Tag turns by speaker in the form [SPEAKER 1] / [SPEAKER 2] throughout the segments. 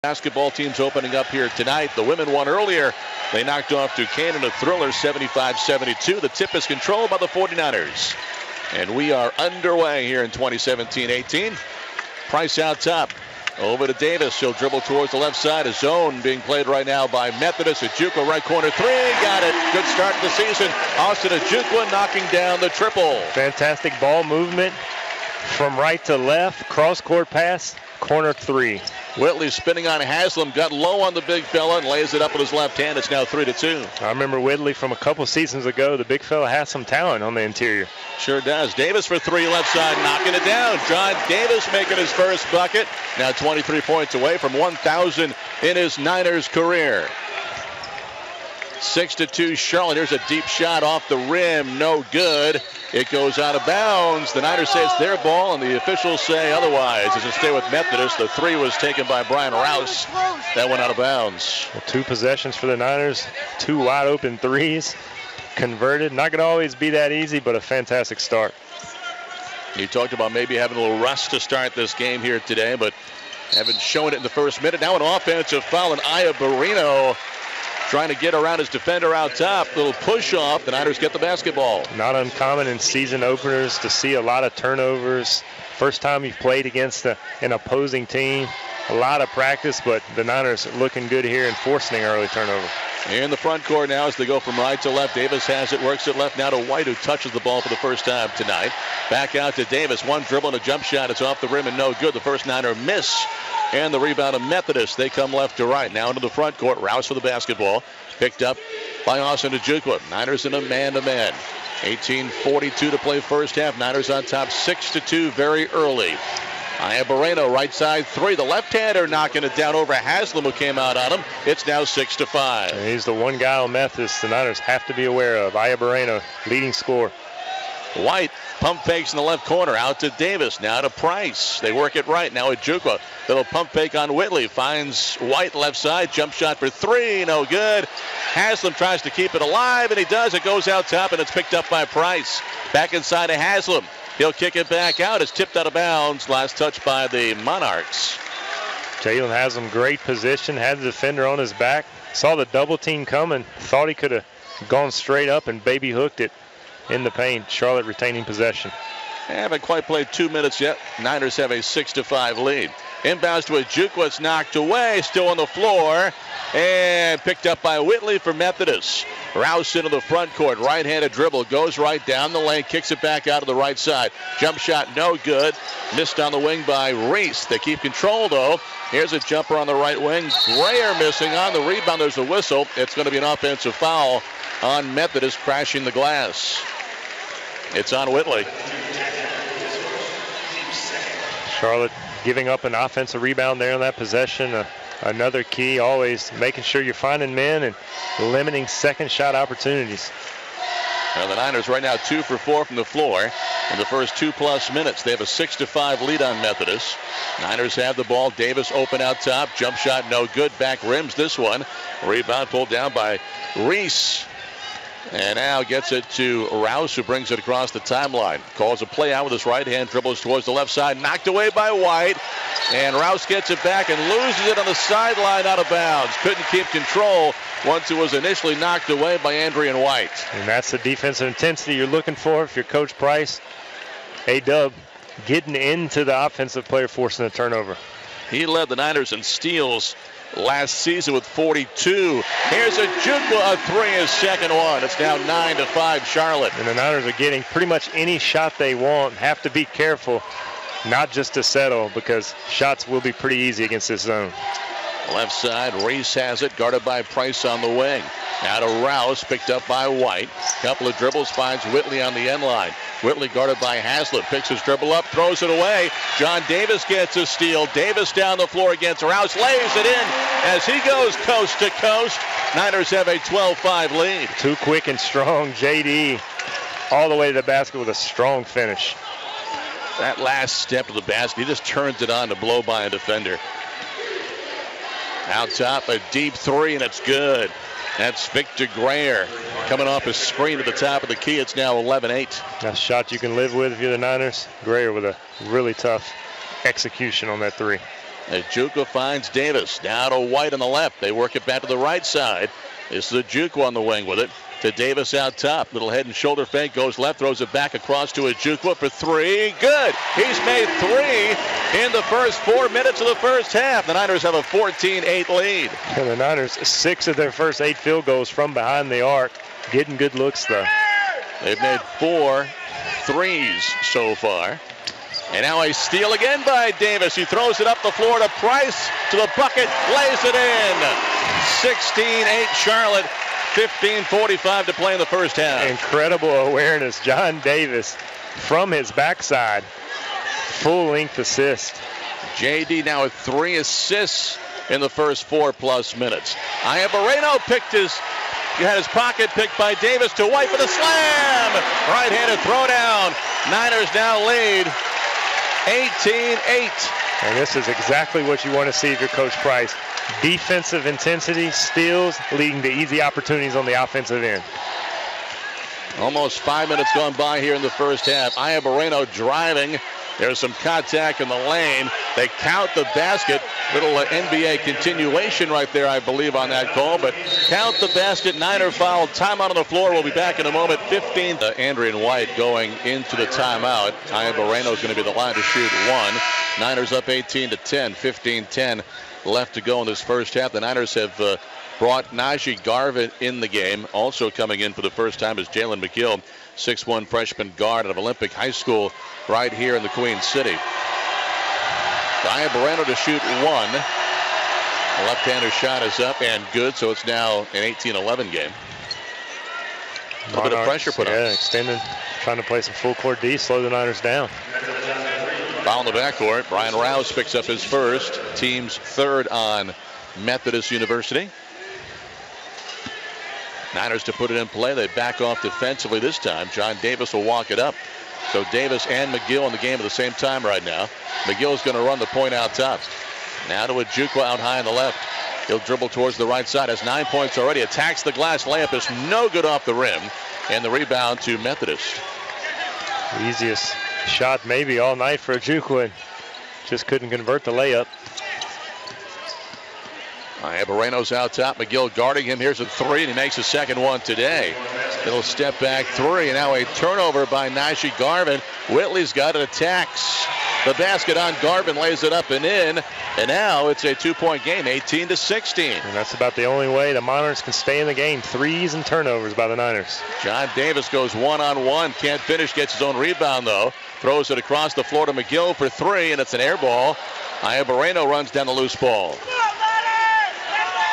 [SPEAKER 1] Basketball teams opening up here tonight. The women won earlier. They knocked off Duquesne in a thriller 75-72. The tip is controlled by the 49ers. And we are underway here in 2017-18. Price out top. Over to Davis. She'll dribble towards the left side. A zone being played right now by Methodist. Ajukwa, right corner three. Got it. Good start to the season. Austin Ajukwa knocking down the triple.
[SPEAKER 2] Fantastic ball movement from right to left. Cross-court pass. Corner three.
[SPEAKER 1] Whitley spinning on Haslam. Got low on the big fella and lays it up with his left hand. It's now 3-2.
[SPEAKER 2] I remember Whitley from a couple seasons ago. The big fella has some talent on the interior.
[SPEAKER 1] Sure does. Davis for three, left side, knocking it down. John Davis making his first bucket. Now 23 points away from 1,000 in his Niners career. 6-2 Charlotte. Here's a deep shot off the rim. No good. It goes out of bounds. The Niners say it's their ball, and the officials say otherwise. As it stay with Methodist, the three was taken by Brian Rouse. That went out of bounds.
[SPEAKER 2] Well, 2 possessions for the Niners. 2 wide open threes converted. Not going to always be that easy, but a fantastic start.
[SPEAKER 1] You talked about maybe having a little rust to start this game here today, but haven't shown it in the first minute. Now an offensive foul, and Aya Barrino trying to get around his defender out top. Little push off. The Niners get the basketball.
[SPEAKER 2] Not uncommon in season openers to see a lot of turnovers. First time you've played against an opposing team. A lot of practice, but the Niners are looking good here and forcing an early turnover.
[SPEAKER 1] In the front court now as they go from right to left. Davis has it, works it left now to White, who touches the ball for the first time tonight. Back out to Davis. One dribble and a jump shot. It's off the rim and no good. The first Niner miss. And the rebound of Methodist. They come left to right. Now into the front court. Rouse for the basketball. Picked up by Austin Ajukwa. Niners in a man-to-man. 18:42 to play first half. Niners on top 6-2 very early. Aya Barrino, right side three. The left-hander knocking it down over Haslam, who came out on him. It's now 6-5.
[SPEAKER 2] And he's the one guy on Methodist the Niners have to be aware of. Aya Barrino, leading scorer.
[SPEAKER 1] White pump fakes in the left corner. Out to Davis. Now to Price. They work it right. Now Ajukwa. Little pump fake on Whitley. Finds White left side. Jump shot for three. No good. Haslam tries to keep it alive, and he does. It goes out top, and it's picked up by Price. Back inside to Haslam. He'll kick it back out. It's tipped out of bounds. Last touch by the Monarchs.
[SPEAKER 2] Jalen Haslam, great position. Had the defender on his back. Saw the double team coming. Thought he could have gone straight up and baby hooked it in the paint. Charlotte retaining possession.
[SPEAKER 1] They haven't quite played 2 minutes yet. Niners have a 6-5 lead. Inbounds to Ajukwa. It's knocked away. Still on the floor. And picked up by Whitley for Methodist. Rouse into the front court. Right-handed dribble. Goes right down the lane. Kicks it back out to the right side. Jump shot no good. Missed on the wing by Reese. They keep control, though. Here's a jumper on the right wing. Grayer missing on the rebound. There's a whistle. It's going to be an offensive foul on Methodist, crashing the glass. It's on Whitley.
[SPEAKER 2] Charlotte giving up an offensive rebound there on that possession. Another key, always making sure you're finding men and limiting second shot opportunities.
[SPEAKER 1] Now the Niners right now 2 for 4 from the floor in the first 2+ minutes. They have a 6-5 lead on Methodist. Niners have the ball. Davis open out top. Jump shot no good. Back rims this one. Rebound pulled down by Reese. And now gets it to Rouse, who brings it across the timeline. Calls a play out with his right hand, dribbles towards the left side, knocked away by White. And Rouse gets it back and loses it on the sideline out of bounds. Couldn't keep control once it was initially knocked away by Andrian White.
[SPEAKER 2] And that's the defensive intensity you're looking for if you're Coach Price. A-Dub getting into the offensive player forcing a turnover.
[SPEAKER 1] He led the Niners in steals last season with 42. Here's Ajukwa, a three, his second one. It's now 9-5 Charlotte.
[SPEAKER 2] And the Niners are getting pretty much any shot they want. Have to be careful not just to settle, because shots will be pretty easy against this zone.
[SPEAKER 1] Left side, Reese has it, guarded by Price on the wing. Now to Rouse, picked up by White. Couple of dribbles, finds Whitley on the end line. Whitley guarded by Haslett, picks his dribble up, throws it away. John Davis gets a steal. Davis down the floor against Rouse, lays it in as he goes coast to coast. Niners have a 12-5 lead.
[SPEAKER 2] Too quick and strong. JD all the way to the basket with a strong finish.
[SPEAKER 1] That last step to the basket, he just turns it on to blow by a defender. Out top, a deep three, and it's good. That's Victor Grayer coming off his screen at the top of the key. It's now 11-8.
[SPEAKER 2] That's a shot you can live with if you're the Niners. Grayer with a really tough execution on that three.
[SPEAKER 1] Ojukwu finds Davis. Now to White on the left. They work it back to the right side. This is Ojukwu on the wing with it. To Davis out top. Little head and shoulder fake. Goes left. Throws it back across to Ojukwu for three. Good. He's made three in the first 4 minutes of the first half. The Niners have a 14-8 lead.
[SPEAKER 2] And the Niners, 6 of their first 8 field goals from behind the arc. Getting good looks, though.
[SPEAKER 1] They've made 4 threes so far. And now a steal again by Davis. He throws it up the floor to Price. To the bucket. Lays it in. 16-8 Charlotte. 15:45 to play in the first half.
[SPEAKER 2] Incredible awareness. John Davis from his backside. Full-length assist.
[SPEAKER 1] JD now with 3 assists in the first 4+ minutes. Iabareno had his pocket picked by Davis to White for the slam. Right-handed throwdown. Niners now lead 18-8.
[SPEAKER 2] And this is exactly what you want to see if you're Coach Price. Defensive intensity, steals, leading to easy opportunities on the offensive end.
[SPEAKER 1] Almost 5 minutes gone by here in the first half. Iabareno driving. There's some contact in the lane. They count the basket. Little NBA continuation right there, I believe, on that call. But count the basket. Niner foul. Timeout on the floor. We'll be back in a moment. 15. Andrian White going into the timeout. Iabareno is going to be the line to shoot 1. Niners up 18-10. 15-10 left to go in this first half. The Niners have brought Najee Garvin in the game. Also coming in for the first time is Jalen McGill, 6'1" freshman guard out of Olympic High School right here in the Queen City. Iabareno to shoot 1. The left-hander shot is up and good, so it's now an 18-11 game. A little bit of pressure put on.
[SPEAKER 2] Yeah, extending, trying to play some full court D, slow the Niners down.
[SPEAKER 1] Foul in the backcourt. Brian Rouse picks up his first. Team's third on Methodist University. Niners to put it in play. They back off defensively this time. John Davis will walk it up. So Davis and McGill in the game at the same time right now. McGill's going to run the point out top. Now to Ojukwu out high on the left. He'll dribble towards the right side. Has 9 points already. Attacks the glass. Layup is no good off the rim. And the rebound to Methodist.
[SPEAKER 2] Easiest shot maybe all night for Ojukwu, and just couldn't convert the layup.
[SPEAKER 1] Iabareno's out top. McGill guarding him. Here's a 3, and he makes a second one today. Little step back 3, and now a turnover by Najee Garvin. Whitley's got it. Attacks the basket on Garvin, lays it up and in, and now it's a 2-point game, 18-16.
[SPEAKER 2] And that's about the only way the Monarchs can stay in the game. Threes and turnovers by the Niners.
[SPEAKER 1] John Davis goes one-on-one. Can't finish. Gets his own rebound, though. Throws it across the floor to McGill for 3, and it's an air ball. Iabareno runs down the loose ball.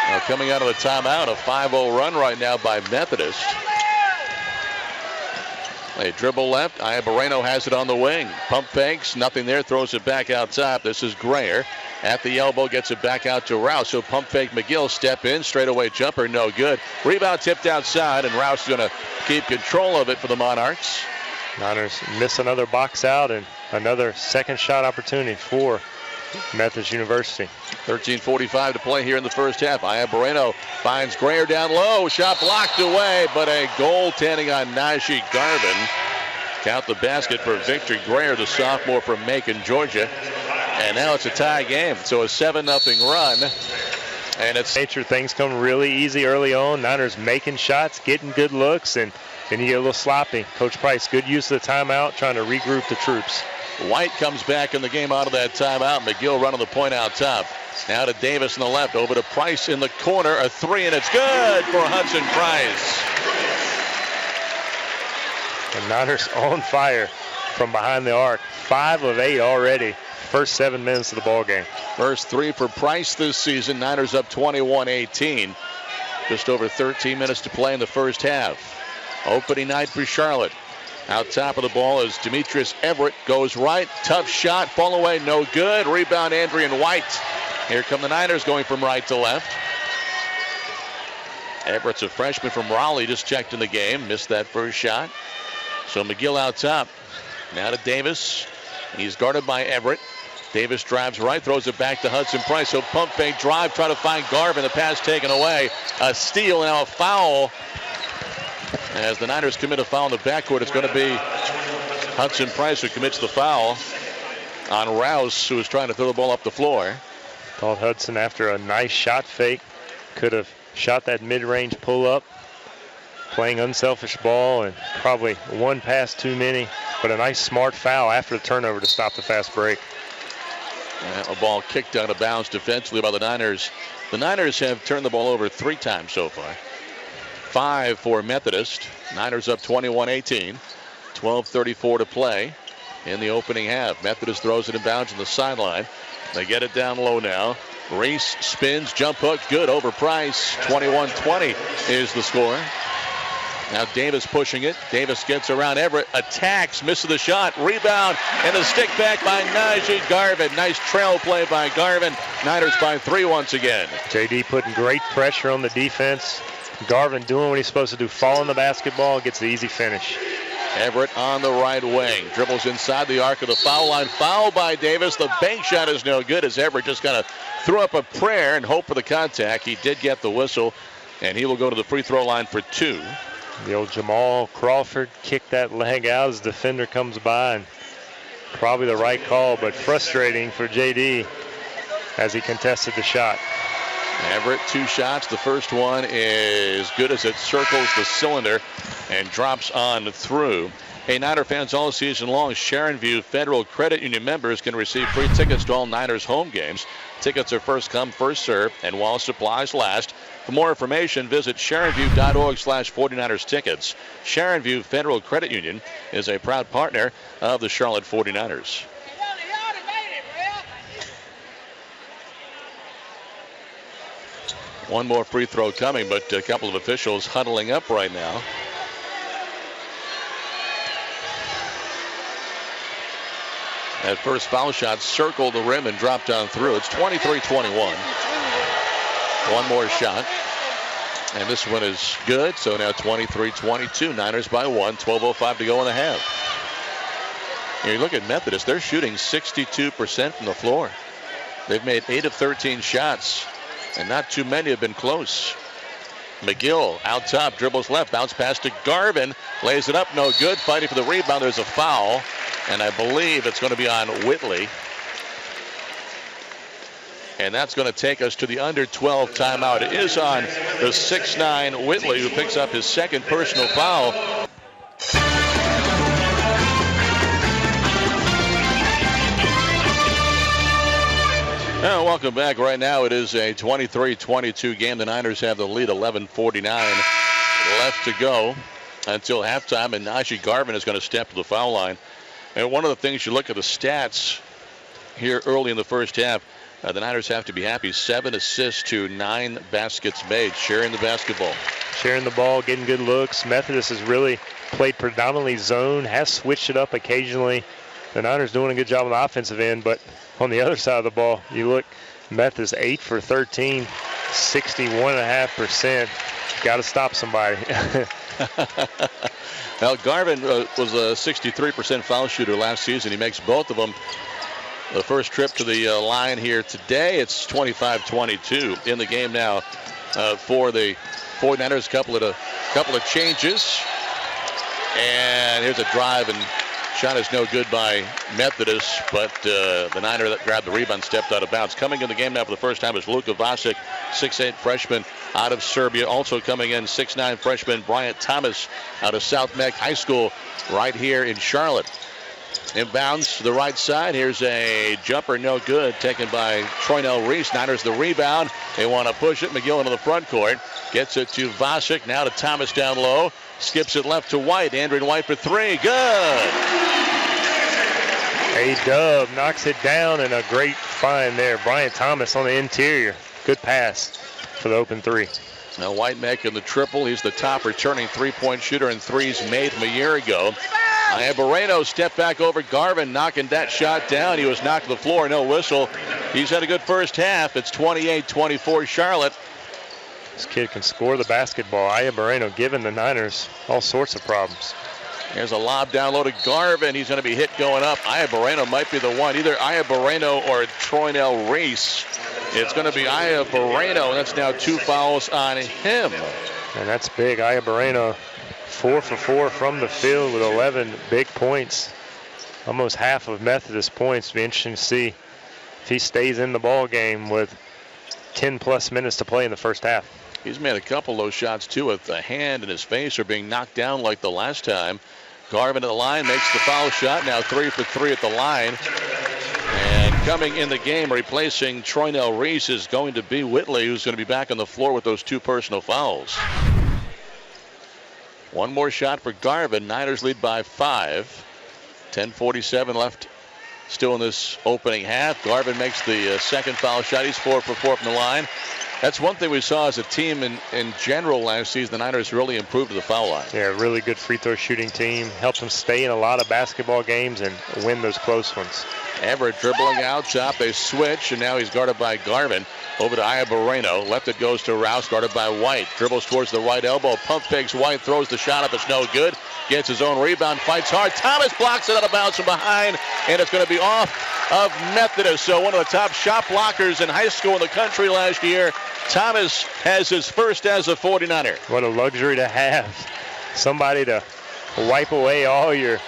[SPEAKER 1] Now coming out of the timeout, a 5-0 run right now by Methodist. They dribble left. Iabareno has it on the wing. Pump fakes. Nothing there. Throws it back out top. This is Grayer. At the elbow. Gets it back out to Rouse. So pump fake McGill. Step in. Straightaway jumper. No good. Rebound tipped outside. And Rouse is going to keep control of it for the Monarchs.
[SPEAKER 2] Niners miss another box out and another second shot opportunity for Methodist University.
[SPEAKER 1] 13:45 to play here in the first half. Iabareno finds Grayer down low. Shot blocked away, but a goaltending on Najee Garvin. Count the basket for Victor Grayer, the sophomore from Macon, Georgia. And now it's a tie game, so a 7-0 run. And it's
[SPEAKER 2] nature, things come really easy early on. Niners making shots, getting good looks, and then you get a little sloppy. Coach Price, good use of the timeout, trying to regroup the troops.
[SPEAKER 1] White comes back in the game out of that timeout. McGill running the point out top. Now to Davis on the left. Over to Price in the corner. A 3, and it's good for Hudson Price.
[SPEAKER 2] The Niners on fire from behind the arc. 5 of 8 already. First 7 minutes of the ball game.
[SPEAKER 1] First 3 for Price this season. Niners up 21-18. Just over 13 minutes to play in the first half. Opening night for Charlotte. Out top of the ball is Demetrius Everett. Goes right. Tough shot. Fall away. No good. Rebound Andrian White. Here come the Niners going from right to left. Everett's a freshman from Raleigh. Just checked in the game. Missed that first shot. So McGill out top. Now to Davis. He's guarded by Everett. Davis drives right. Throws it back to Hudson Price. So pump fake drive. Try to find Garvin. The pass taken away. A steal. Now a foul. As the Niners commit a foul in the backcourt, it's going to be Hudson Price who commits the foul on Rouse, who is trying to throw the ball up the floor.
[SPEAKER 2] Thought Hudson, after a nice shot fake, could have shot that mid-range pull-up, playing unselfish ball, and probably one pass too many, but a nice smart foul after the turnover to stop the fast break.
[SPEAKER 1] A ball kicked out of bounds defensively by the Niners. The Niners have turned the ball over 3 times so far. 5 for Methodist. Niners up 21-18. 12:34 to play in the opening half. Methodist throws it in bounds on the sideline. They get it down low now. Reese spins, jump hook, good over Price. 21-20 is the score. Now Davis pushing it. Davis gets around Everett, attacks, misses the shot, rebound, and a stick back by Najee Garvin. Nice trail play by Garvin. Niners by 3 once again.
[SPEAKER 2] JD putting great pressure on the defense. Garvin doing what he's supposed to do, following the basketball, gets the easy finish.
[SPEAKER 1] Everett on the right wing, dribbles inside the arc of the foul line. Foul by Davis. The bank shot is no good as Everett just kind of threw up a prayer and hoped for the contact. He did get the whistle, and he will go to the free throw line for 2.
[SPEAKER 2] The old Jamal Crawford kicked that leg out as the defender comes by, and probably the right call, but frustrating for JD as he contested the shot.
[SPEAKER 1] Everett, 2 shots. The first one is good as it circles the cylinder and drops on through. Hey, Niner fans, all season long, Sharon View Federal Credit Union members can receive free tickets to all Niners home games. Tickets are first come, first served, and while supplies last. For more information, visit SharonView.org/49ers tickets. Sharon View Federal Credit Union is a proud partner of the Charlotte 49ers. One more free throw coming, but a couple of officials huddling up right now. That first foul shot circled the rim and dropped down through. It's 23-21. One more shot. And this one is good. So now 23-22. Niners by 1. 12:05 to go in the half. Here you look at Methodist. They're shooting 62% from the floor. They've made 8 of 13 shots. And not too many have been close. McGill out top, dribbles left, bounce pass to Garvin. Lays it up, no good. Fighting for the rebound. There's a foul. And I believe it's going to be on Whitley. And that's going to take us to the under 12 timeout. It is on the 6'9" Whitley, who picks up his second personal foul. Well, welcome back. Right now it is a 23-22 game. The Niners have the lead, 11:49 left to go until halftime, and Najee Garvin is going to step to the foul line. And one of the things, you look at the stats here early in the first half, the Niners have to be happy. 7 assists to 9 baskets made, sharing the basketball.
[SPEAKER 2] Sharing the ball, getting good looks. Methodist has really played predominantly zone, has switched it up occasionally. The Niners doing a good job on the offensive end, but on the other side of the ball, you look, Methodist 8 for 13, 61.5%. Got to stop somebody.
[SPEAKER 1] Well, Garvin was a 63% foul shooter last season. He makes both of them. The first trip to the line here today, it's 25-22 in the game now for the 49ers. Couple of changes. And here's a drive, and shot is no good by Methodist, but the Niner that grabbed the rebound stepped out of bounds. Coming in the game now for the first time is Luka Vasic, 6'8" freshman out of Serbia. Also coming in, 6'9" freshman Bryant Thomas out of South Meck High School right here in Charlotte. Inbounds to the right side. Here's a jumper, no good, taken by Troynell Reese. Niners the rebound. They want to push it. McGill into the front court. Gets it to Vasic. Now to Thomas down low. Skips it left to White. Andrew White for 3. Good.
[SPEAKER 2] A-Dub knocks it down, and a great find there. Bryant Thomas on the interior. Good pass for the open 3.
[SPEAKER 1] Now White making the triple. He's the top returning three-point shooter and threes made from a year ago. Ibarreno stepped back over Garvin, knocking that shot down. He was knocked to the floor, no whistle. He's had a good first half. It's 28-24 Charlotte.
[SPEAKER 2] This kid can score the basketball. Ibarreno giving the Niners all sorts of problems.
[SPEAKER 1] There's a lob down low to Garvin. He's going to be hit going up. Ibarreno might be the one. Either Ibarreno or Troynell Reese. It's going to be Ibarreno, and that's now 2 fouls on him.
[SPEAKER 2] And that's big. Ibarreno 4 for 4 from the field with 11 big points. Almost half of Methodist points. Be interesting to see if he stays in the ball game with 10+ minutes to play in the first half.
[SPEAKER 1] He's made a couple of those shots, too, with a hand in his face or being knocked down like the last time. Garvin at the line makes the foul shot. Now 3 for 3 at the line. And coming in the game, replacing Troynell Reese, is going to be Whitley, who's going to be back on the floor with those 2 personal fouls. One more shot for Garvin. Niners lead by 5. 10:47 left still in this opening half. Garvin makes the second foul shot. He's 4 for 4 from the line. That's one thing we saw as a team in general last season. The Niners really improved to the foul line.
[SPEAKER 2] Yeah, really good free throw shooting team. Helps them stay in a lot of basketball games and win those close ones.
[SPEAKER 1] Everett dribbling out top. They switch, and now he's guarded by Garvin. Over to Iabareno. Left it goes to Rouse, guarded by White. Dribbles towards the right elbow. Pump fakes White. Throws the shot up. It's no good. Gets his own rebound. Fights hard. Thomas blocks it out of bounds from behind, and it's going to be off of Methodist. So one of the top shot blockers in high school in the country last year. Thomas has his first as a 49er.
[SPEAKER 2] What a luxury to have. Somebody to wipe away all your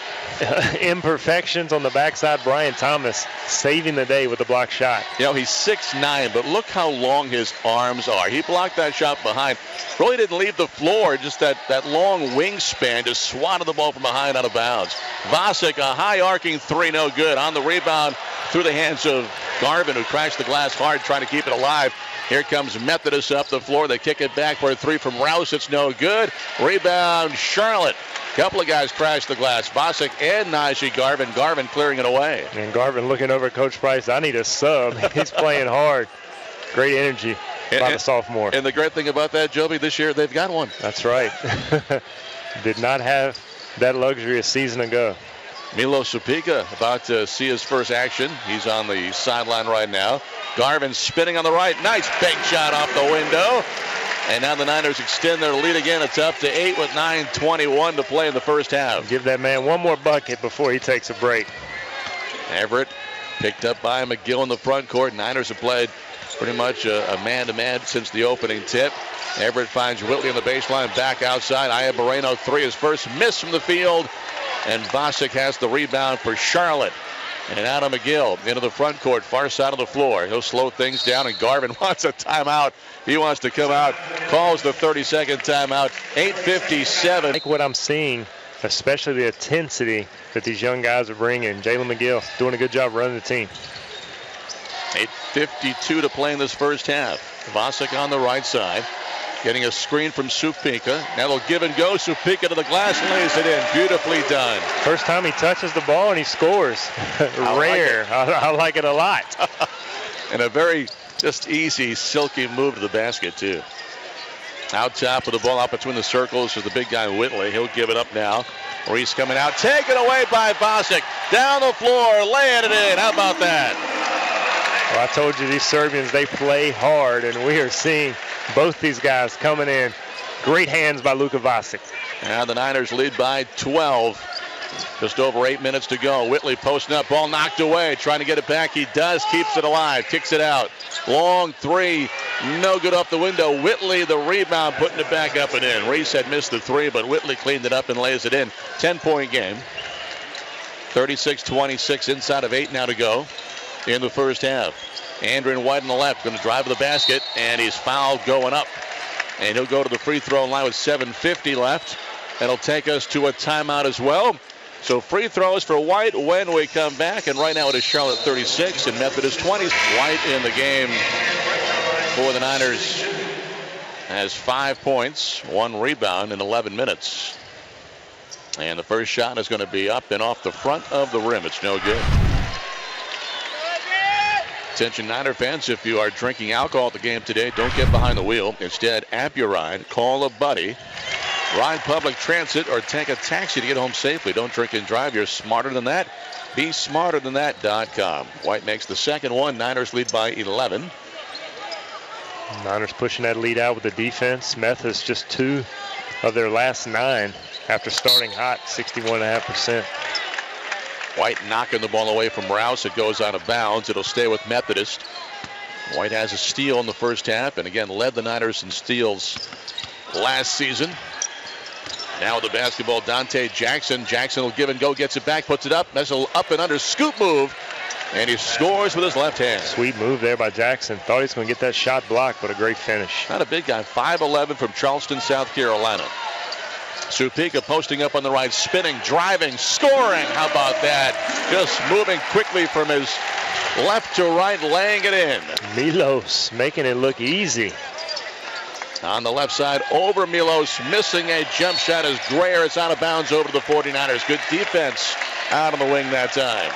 [SPEAKER 2] imperfections on the backside. Brian Thomas saving the day with a block shot.
[SPEAKER 1] You know, he's 6'9", but look how long his arms are. He blocked that shot behind. Really didn't leave the floor, just that long wingspan, just swatted the ball from behind out of bounds. Vasic, a high arcing 3, no good. On the rebound through the hands of Garvin, who crashed the glass hard, trying to keep it alive. Here comes Methodist up the floor. They kick it back for a 3 from Rouse. It's no good. Rebound, Charlotte. Couple of guys crashed the glass. Vasic and Najee Garvin. Garvin clearing it away.
[SPEAKER 2] And Garvin looking over at Coach Price. I need a sub. He's playing hard. Great energy by the sophomore.
[SPEAKER 1] And the great thing about that, Joby, this year they've got one.
[SPEAKER 2] That's right. Did not have that luxury a season ago.
[SPEAKER 1] Milo Supika about to see his first action. He's on the sideline right now. Garvin spinning on the right. Nice big shot off the window. And now the Niners extend their lead again. It's up to 8 with 9:21 to play in the first half.
[SPEAKER 2] Give that man one more bucket before he takes a break.
[SPEAKER 1] Everett picked up by McGill in the front court. Niners have played pretty much a man-to-man since the opening tip. Everett finds Whitley on the baseline, back outside. Iabareno 3, his first miss from the field. And Vasic has the rebound for Charlotte. And Adam McGill into the front court, far side of the floor. He'll slow things down, and Garvin wants a timeout. He wants to come out, calls the 30-second timeout. 8:57.
[SPEAKER 2] I like what I'm seeing, especially the intensity that these young guys are bringing. Jalen McGill doing a good job running the team.
[SPEAKER 1] 8:52 to play in this first half. Vasic on the right side. Getting a screen from Supika. Now they'll give and go. Supika to the glass and lays it in. Beautifully done.
[SPEAKER 2] First time he touches the ball and he scores. Rare. I like it a lot.
[SPEAKER 1] And a very just easy, silky move to the basket, too. Out top of the ball, out between the circles is the big guy Whitley. He'll give it up now. Reese coming out. Taken away by Vasic. Down the floor, laying it in. How about that?
[SPEAKER 2] Well, I told you these Serbians, they play hard, and we are seeing both these guys coming in. Great hands by Luka Vasic.
[SPEAKER 1] Now the Niners lead by 12. Just over 8 minutes to go. Whitley posting up, ball knocked away, trying to get it back. He does, keeps it alive, kicks it out. Long 3, no good off the window. Whitley, the rebound, putting it back up and in. Reese had missed the 3, but Whitley cleaned it up and lays it in. 10-point game. 36-26, inside of 8 now to go in the first half. Andrew White on the left, going to drive to the basket, and he's fouled going up. And he'll go to the free throw line with 7:50 left. That'll take us to a timeout as well. So free throws for White when we come back. And right now it is Charlotte 36 and Methodist 20. White in the game for the Niners has 5 points, 1 rebound in 11 minutes. And the first shot is going to be up and off the front of the rim. It's no good. Attention Niner fans, if you are drinking alcohol at the game today, don't get behind the wheel. Instead, app your ride, call a buddy, ride public transit, or take a taxi to get home safely. Don't drink and drive. You're smarter than that. Be smarterthan.com. White makes the second one. Niners lead by 11.
[SPEAKER 2] Niners pushing that lead out with the defense. Methodist just 2 of their last 9 after starting hot, 61.5%.
[SPEAKER 1] White knocking the ball away from Rouse. It goes out of bounds. It'll stay with Methodist. White has a steal in the first half and again led the Niners in steals last season. Now with the basketball, Dante Jackson. Jackson will give and go, gets it back, puts it up. That's an up and under scoop move. And he scores with his left hand.
[SPEAKER 2] Sweet move there by Jackson. Thought he was going to get that shot blocked, but a great finish.
[SPEAKER 1] Not a big guy, 5'11" from Charleston, South Carolina. Supika posting up on the right, spinning, driving, scoring. How about that? Just moving quickly from his left to right, laying it in.
[SPEAKER 2] Milos making it look easy.
[SPEAKER 1] On the left side, over Milos, missing a jump shot as Greer is out of bounds over to the 49ers. Good defense out on the wing that time.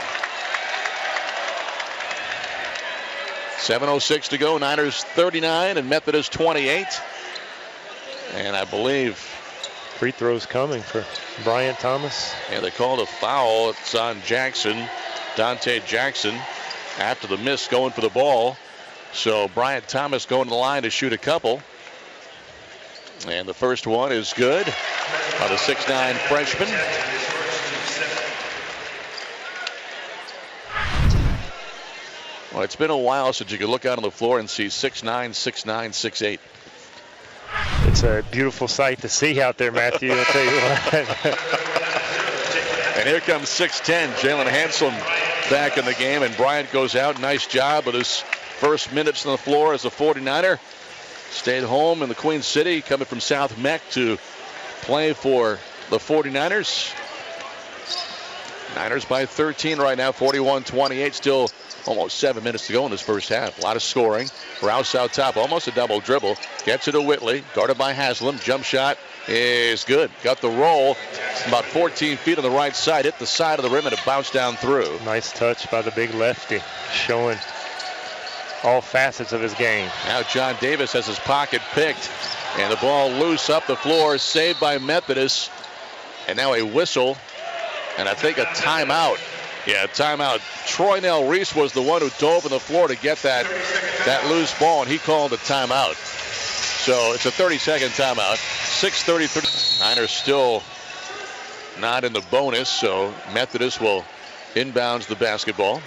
[SPEAKER 1] 7:06 to go. Niners 39 and Methodist 28. And I believe
[SPEAKER 2] free throws coming for Bryant Thomas.
[SPEAKER 1] Yeah, they called a foul. It's on Jackson, Dante Jackson, after the miss going for the ball. So Bryant Thomas going to the line to shoot a couple. And the first one is good by the 6'9" freshman. Well, it's been a while since you could look out on the floor and see 6'9", 6'9", 6'8".
[SPEAKER 2] It's a beautiful sight to see out there, Matthew. I'll tell you what.
[SPEAKER 1] And here comes 6'10", Jalen Handsome back in the game, and Bryant goes out. Nice job with his first minutes on the floor as a 49er. Stayed home in the Queen City, coming from South Mech to play for the 49ers. Niners by 13 right now, 41-28. Still almost 7 minutes to go in this first half. A lot of scoring. Rouse out top, almost a double dribble. Gets it to Whitley, guarded by Haslam. Jump shot is good. Got the roll. About 14 feet on the right side. Hit the side of the rim and it bounced down through.
[SPEAKER 2] Nice touch by the big lefty, showing all facets of his game.
[SPEAKER 1] Now John Davis has his pocket picked. And the ball loose up the floor. Saved by Methodist. And now a whistle. And I think a timeout. Yeah, timeout. Troy Nell Reese was the one who dove on the floor to get that loose ball, and he called a timeout. So it's a 30-second timeout. 6:33. Niners still not in the bonus, so Methodist will inbounds the basketball.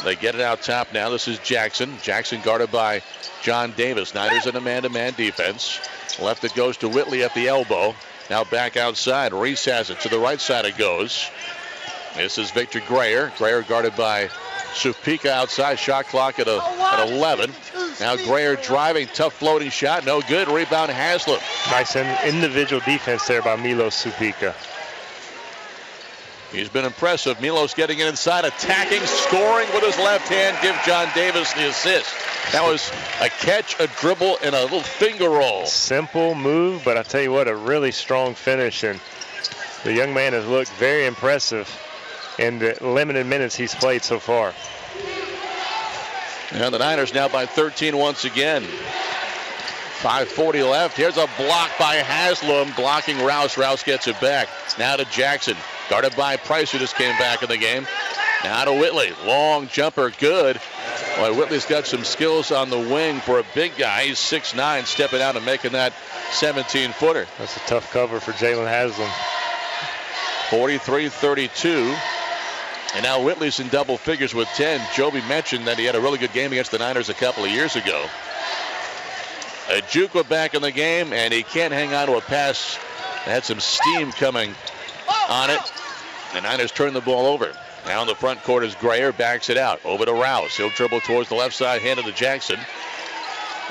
[SPEAKER 1] They get it out top now. This is Jackson. Jackson guarded by John Davis. Niners in a man-to-man defense. Left it goes to Whitley at the elbow. Now back outside. Reese has it. To the right side it goes. This is Victor Greer. Greer guarded by Supika outside. Shot clock at 11. Now Greer driving. Tough floating shot. No good. Rebound Haslam.
[SPEAKER 2] Nice individual defense there by Milos Supika.
[SPEAKER 1] He's been impressive. Milos getting it inside, attacking, scoring with his left hand. Give John Davis the assist. That was a catch, a dribble, and a little finger roll.
[SPEAKER 2] Simple move, but I tell you what, a really strong finish. And the young man has looked very impressive in the limited minutes he's played so far.
[SPEAKER 1] And the Niners now by 13 once again. 5:40 left. Here's a block by Haslam, blocking Rouse. Rouse gets it back. Now to Jackson. Guarded by Price, who just came back in the game. Now to Whitley. Long jumper, good. Boy, Whitley's got some skills on the wing for a big guy. He's 6'9", stepping out and making that 17-footer.
[SPEAKER 2] That's a tough cover for Jalen Haslam.
[SPEAKER 1] 43-32. And now Whitley's in double figures with 10. Joby mentioned that he had a really good game against the Niners a couple of years ago. Ajukwa back in the game, and he can't hang on to a pass. Had some steam coming on it. The Niners turn the ball over. Now in the front court is Greer, backs it out. Over to Rouse. He'll dribble towards the left side, handed to Jackson.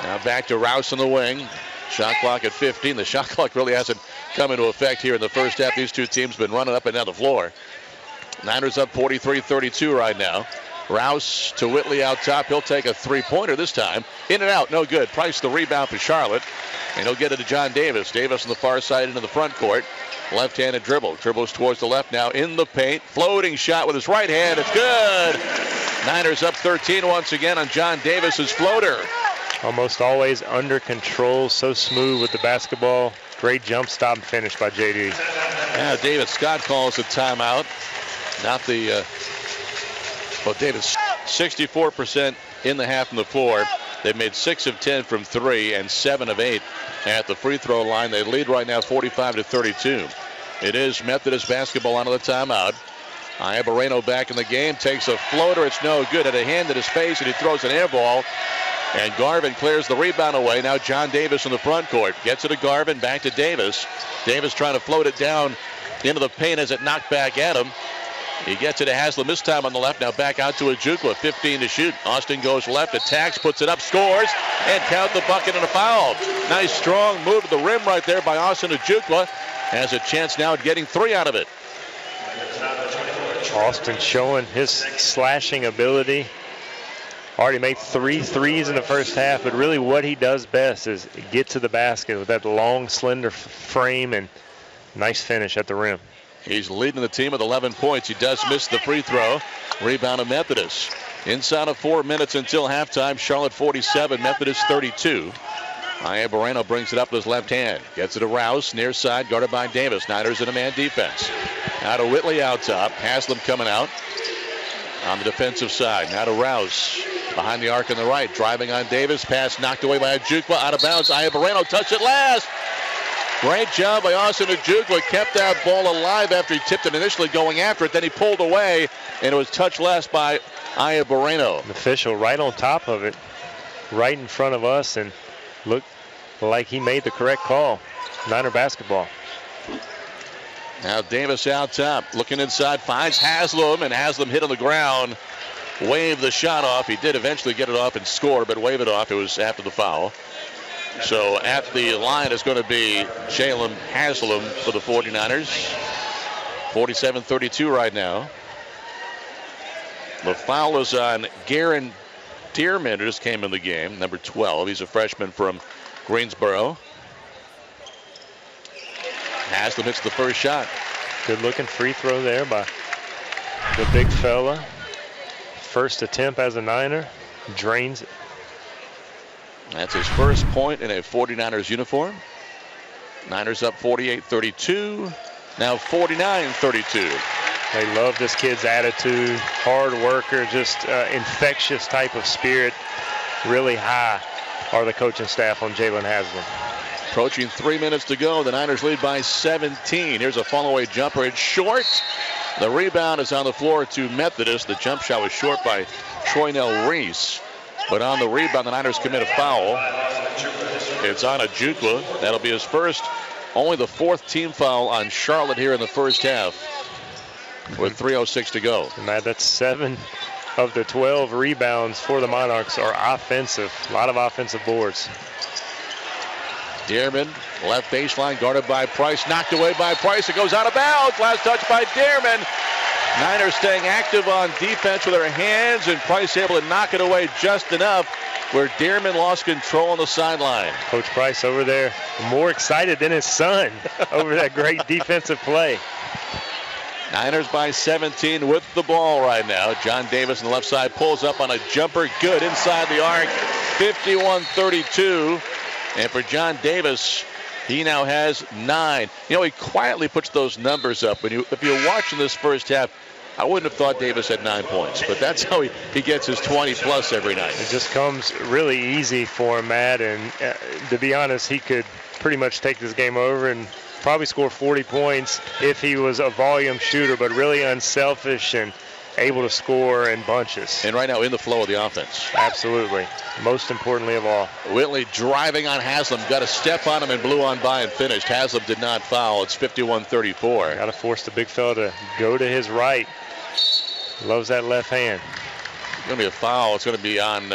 [SPEAKER 1] Now back to Rouse in the wing. Shot clock at 15. The shot clock really hasn't come into effect here in the first half. These two teams have been running up and down the floor. Niners up 43-32 right now. Rouse to Whitley out top. He'll take a three-pointer this time. In and out, no good. Price the rebound for Charlotte. And he'll get it to John Davis. Davis on the far side into the front court. Left-handed dribble. Dribbles towards the left now in the paint. Floating shot with his right hand. It's good. Niners up 13 once again on John Davis's floater.
[SPEAKER 2] Almost always under control. So smooth with the basketball. Great jump stop and finish by JD.
[SPEAKER 1] Now David Scott calls a timeout. Not the... Well, Davis, 64% in the half from the floor. They've made 6 of 10 from 3 and 7 of 8 at the free throw line. They lead right now 45-32. It is Methodist basketball on the timeout. Iabareno back in the game, takes a floater. It's no good. Had a hand in his face, and he throws an air ball. And Garvin clears the rebound away. Now John Davis in the front court. Gets it to Garvin, back to Davis. Davis trying to float it down into the paint as it knocked back at him. He gets it to Haslam this time on the left. Now back out to Ojukwu. 15 to shoot. Austin goes left, attacks, puts it up, scores, and count the bucket and a foul. Nice strong move to the rim right there by Austin Ojukwu. Has a chance now at getting 3 out of it.
[SPEAKER 2] Austin showing his slashing ability. Already made 3 threes in the first half, but really what he does best is get to the basket with that long, slender frame and nice finish at the rim.
[SPEAKER 1] He's leading the team with 11 points. He does miss the free throw. Rebound of Methodist. Inside of 4 minutes until halftime, Charlotte 47, Methodist 32. Iabareno brings it up with his left hand. Gets it to Rouse, near side, guarded by Davis. Niners in a man defense. Now to Whitley out top. Haslam coming out on the defensive side. Now to Rouse. Behind the arc on the right. Driving on Davis. Pass knocked away by Ojukwu. Out of bounds. Iabareno touched it last. Great job by Austin Ojukwu. Kept that ball alive after he tipped it initially going after it. Then he pulled away, and it was touched last by Iabareno.
[SPEAKER 2] An official right on top of it, right in front of us, and looked like he made the correct call. Niner basketball.
[SPEAKER 1] Now Davis out top, looking inside, finds Haslam, and Haslam hit on the ground. Waved the shot off. He did eventually get it off and score, but wave it off. It was after the foul. So at the line is going to be Jalen Haslam for the 49ers. 47-32 right now. The foul is on Garen Dearman, who just came in the game, number 12. He's a freshman from Greensboro. Haslam hits the first shot.
[SPEAKER 2] Good looking free throw there by the big fella. First attempt as a Niner. Drains it.
[SPEAKER 1] That's his first point in a 49ers uniform. Niners up 48-32. Now 49-32.
[SPEAKER 2] They love this kid's attitude. Hard worker, just infectious type of spirit. Really high are the coaching staff on Jalen Haslam.
[SPEAKER 1] Approaching 3 minutes to go. The Niners lead by 17. Here's a fall-away jumper. It's short. The rebound is on the floor to Methodist. The jump shot was short by Troynell Reese. But on the rebound, the Niners commit a foul. It's on Ojukwu. That'll be his first, only the 4th team foul on Charlotte here in the first half with 3:06 to go.
[SPEAKER 2] And that's 7 of the 12 rebounds for the Monarchs are offensive. A lot of offensive boards.
[SPEAKER 1] Dearman, left baseline, guarded by Price. Knocked away by Price. It goes out of bounds. Last touch by Dearman. Niners staying active on defense with their hands, and Price able to knock it away just enough where Dearman lost control on the sideline.
[SPEAKER 2] Coach Price over there more excited than his son over that great defensive play.
[SPEAKER 1] Niners by 17 with the ball right now. John Davis on the left side pulls up on a jumper. Good inside the arc. 51-32. And for John Davis, he now has 9. You know, he quietly puts those numbers up. If you're watching this first half, I wouldn't have thought Davis had 9 points, but that's how he gets his 20-plus every night.
[SPEAKER 2] It just comes really easy for him, Matt, and to be honest, he could pretty much take this game over and probably score 40 points if he was a volume shooter, but really unselfish and able to score in bunches.
[SPEAKER 1] And right now in the flow of the offense.
[SPEAKER 2] Absolutely. Most importantly of all.
[SPEAKER 1] Whitley driving on Haslam. Got a step on him and blew on by and finished. Haslam did not foul. It's 51-34.
[SPEAKER 2] Got to force the big fella to go to his right. Loves that left hand.
[SPEAKER 1] It's going to be a foul. It's going to be on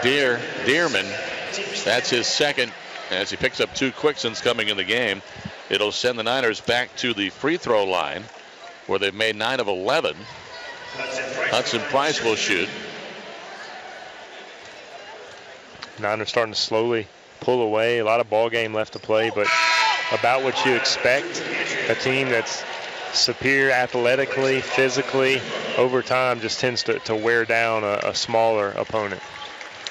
[SPEAKER 1] Dearman. That's his second as he picks up 2 quicksons coming in the game. It'll send the Niners back to the free throw line where they've made 9 of 11. Hudson Price will shoot.
[SPEAKER 2] Niners starting to slowly pull away. A lot of ball game left to play, but about what you expect. A team that's superior athletically, physically, over time just tends to wear down a smaller opponent.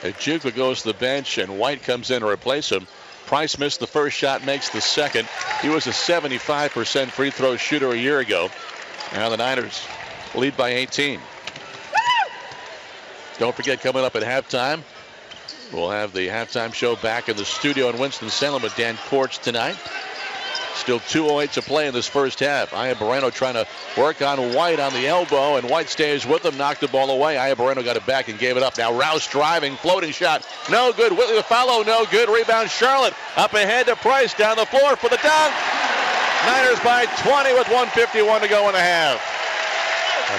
[SPEAKER 1] Ojukwu goes to the bench, and White comes in to replace him. Price missed the first shot, makes the second. He was a 75% free throw shooter a year ago. Now the Niners lead by 18. Don't forget, coming up at halftime, we'll have the halftime show back in the studio in Winston-Salem with Dan Kortz tonight. Still 2:08 to play in this first half. Iabareno trying to work on White on the elbow, and White stays with him, knocked the ball away. Iabareno got it back and gave it up. Now Rouse driving, floating shot, no good. Whitley the follow, no good. Rebound Charlotte, up ahead to Price, down the floor for the dunk. Niners by 20 with 1:51 to go in the half.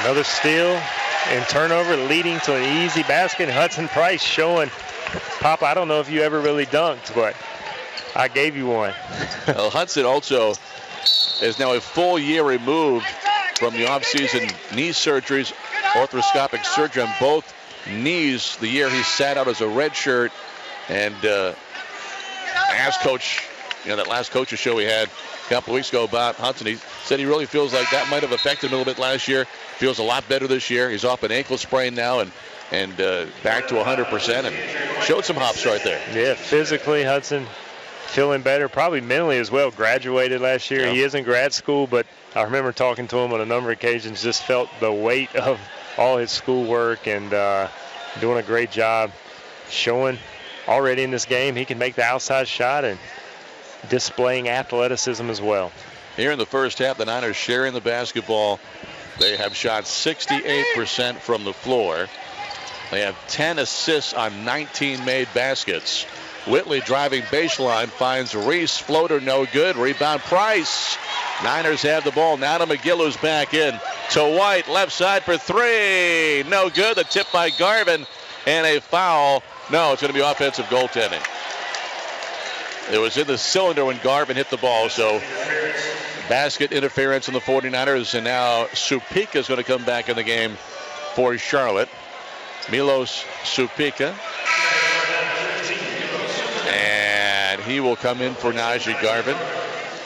[SPEAKER 2] Another steal and turnover leading to an easy basket. Hudson Price showing, Papa, I don't know if you ever really dunked, but I gave you one.
[SPEAKER 1] Well, Hudson also is now a full year removed from the offseason knee surgeries, arthroscopic surgery on both knees the year he sat out as a redshirt. And asked Coach, that last coach's show we had a couple of weeks ago about Hudson, he said he really feels like that might have affected him a little bit last year. Feels a lot better this year. He's off an ankle sprain now and back to 100% and showed some hops right there.
[SPEAKER 2] Yeah, physically Hudson feeling better, probably mentally as well. Graduated last year. Yeah. He is in grad school, but I remember talking to him on a number of occasions, just felt the weight of all his schoolwork and doing a great job showing already in this game he can make the outside shot and displaying athleticism as well.
[SPEAKER 1] Here in the first half, the Niners sharing the basketball. They have shot 68% from the floor. They have 10 assists on 19 made baskets. Whitley driving baseline, finds Reese, floater no good, rebound Price. Niners have the ball, now to McGill, who's back in. To White, left side for three, no good. The tip by Garvin, and a foul. No, it's going to be offensive goaltending. It was in the cylinder when Garvin hit the ball, so basket interference in the 49ers, and now Supika is going to come back in the game for Charlotte. Milos Supika. And he will come in for Najee Garvin.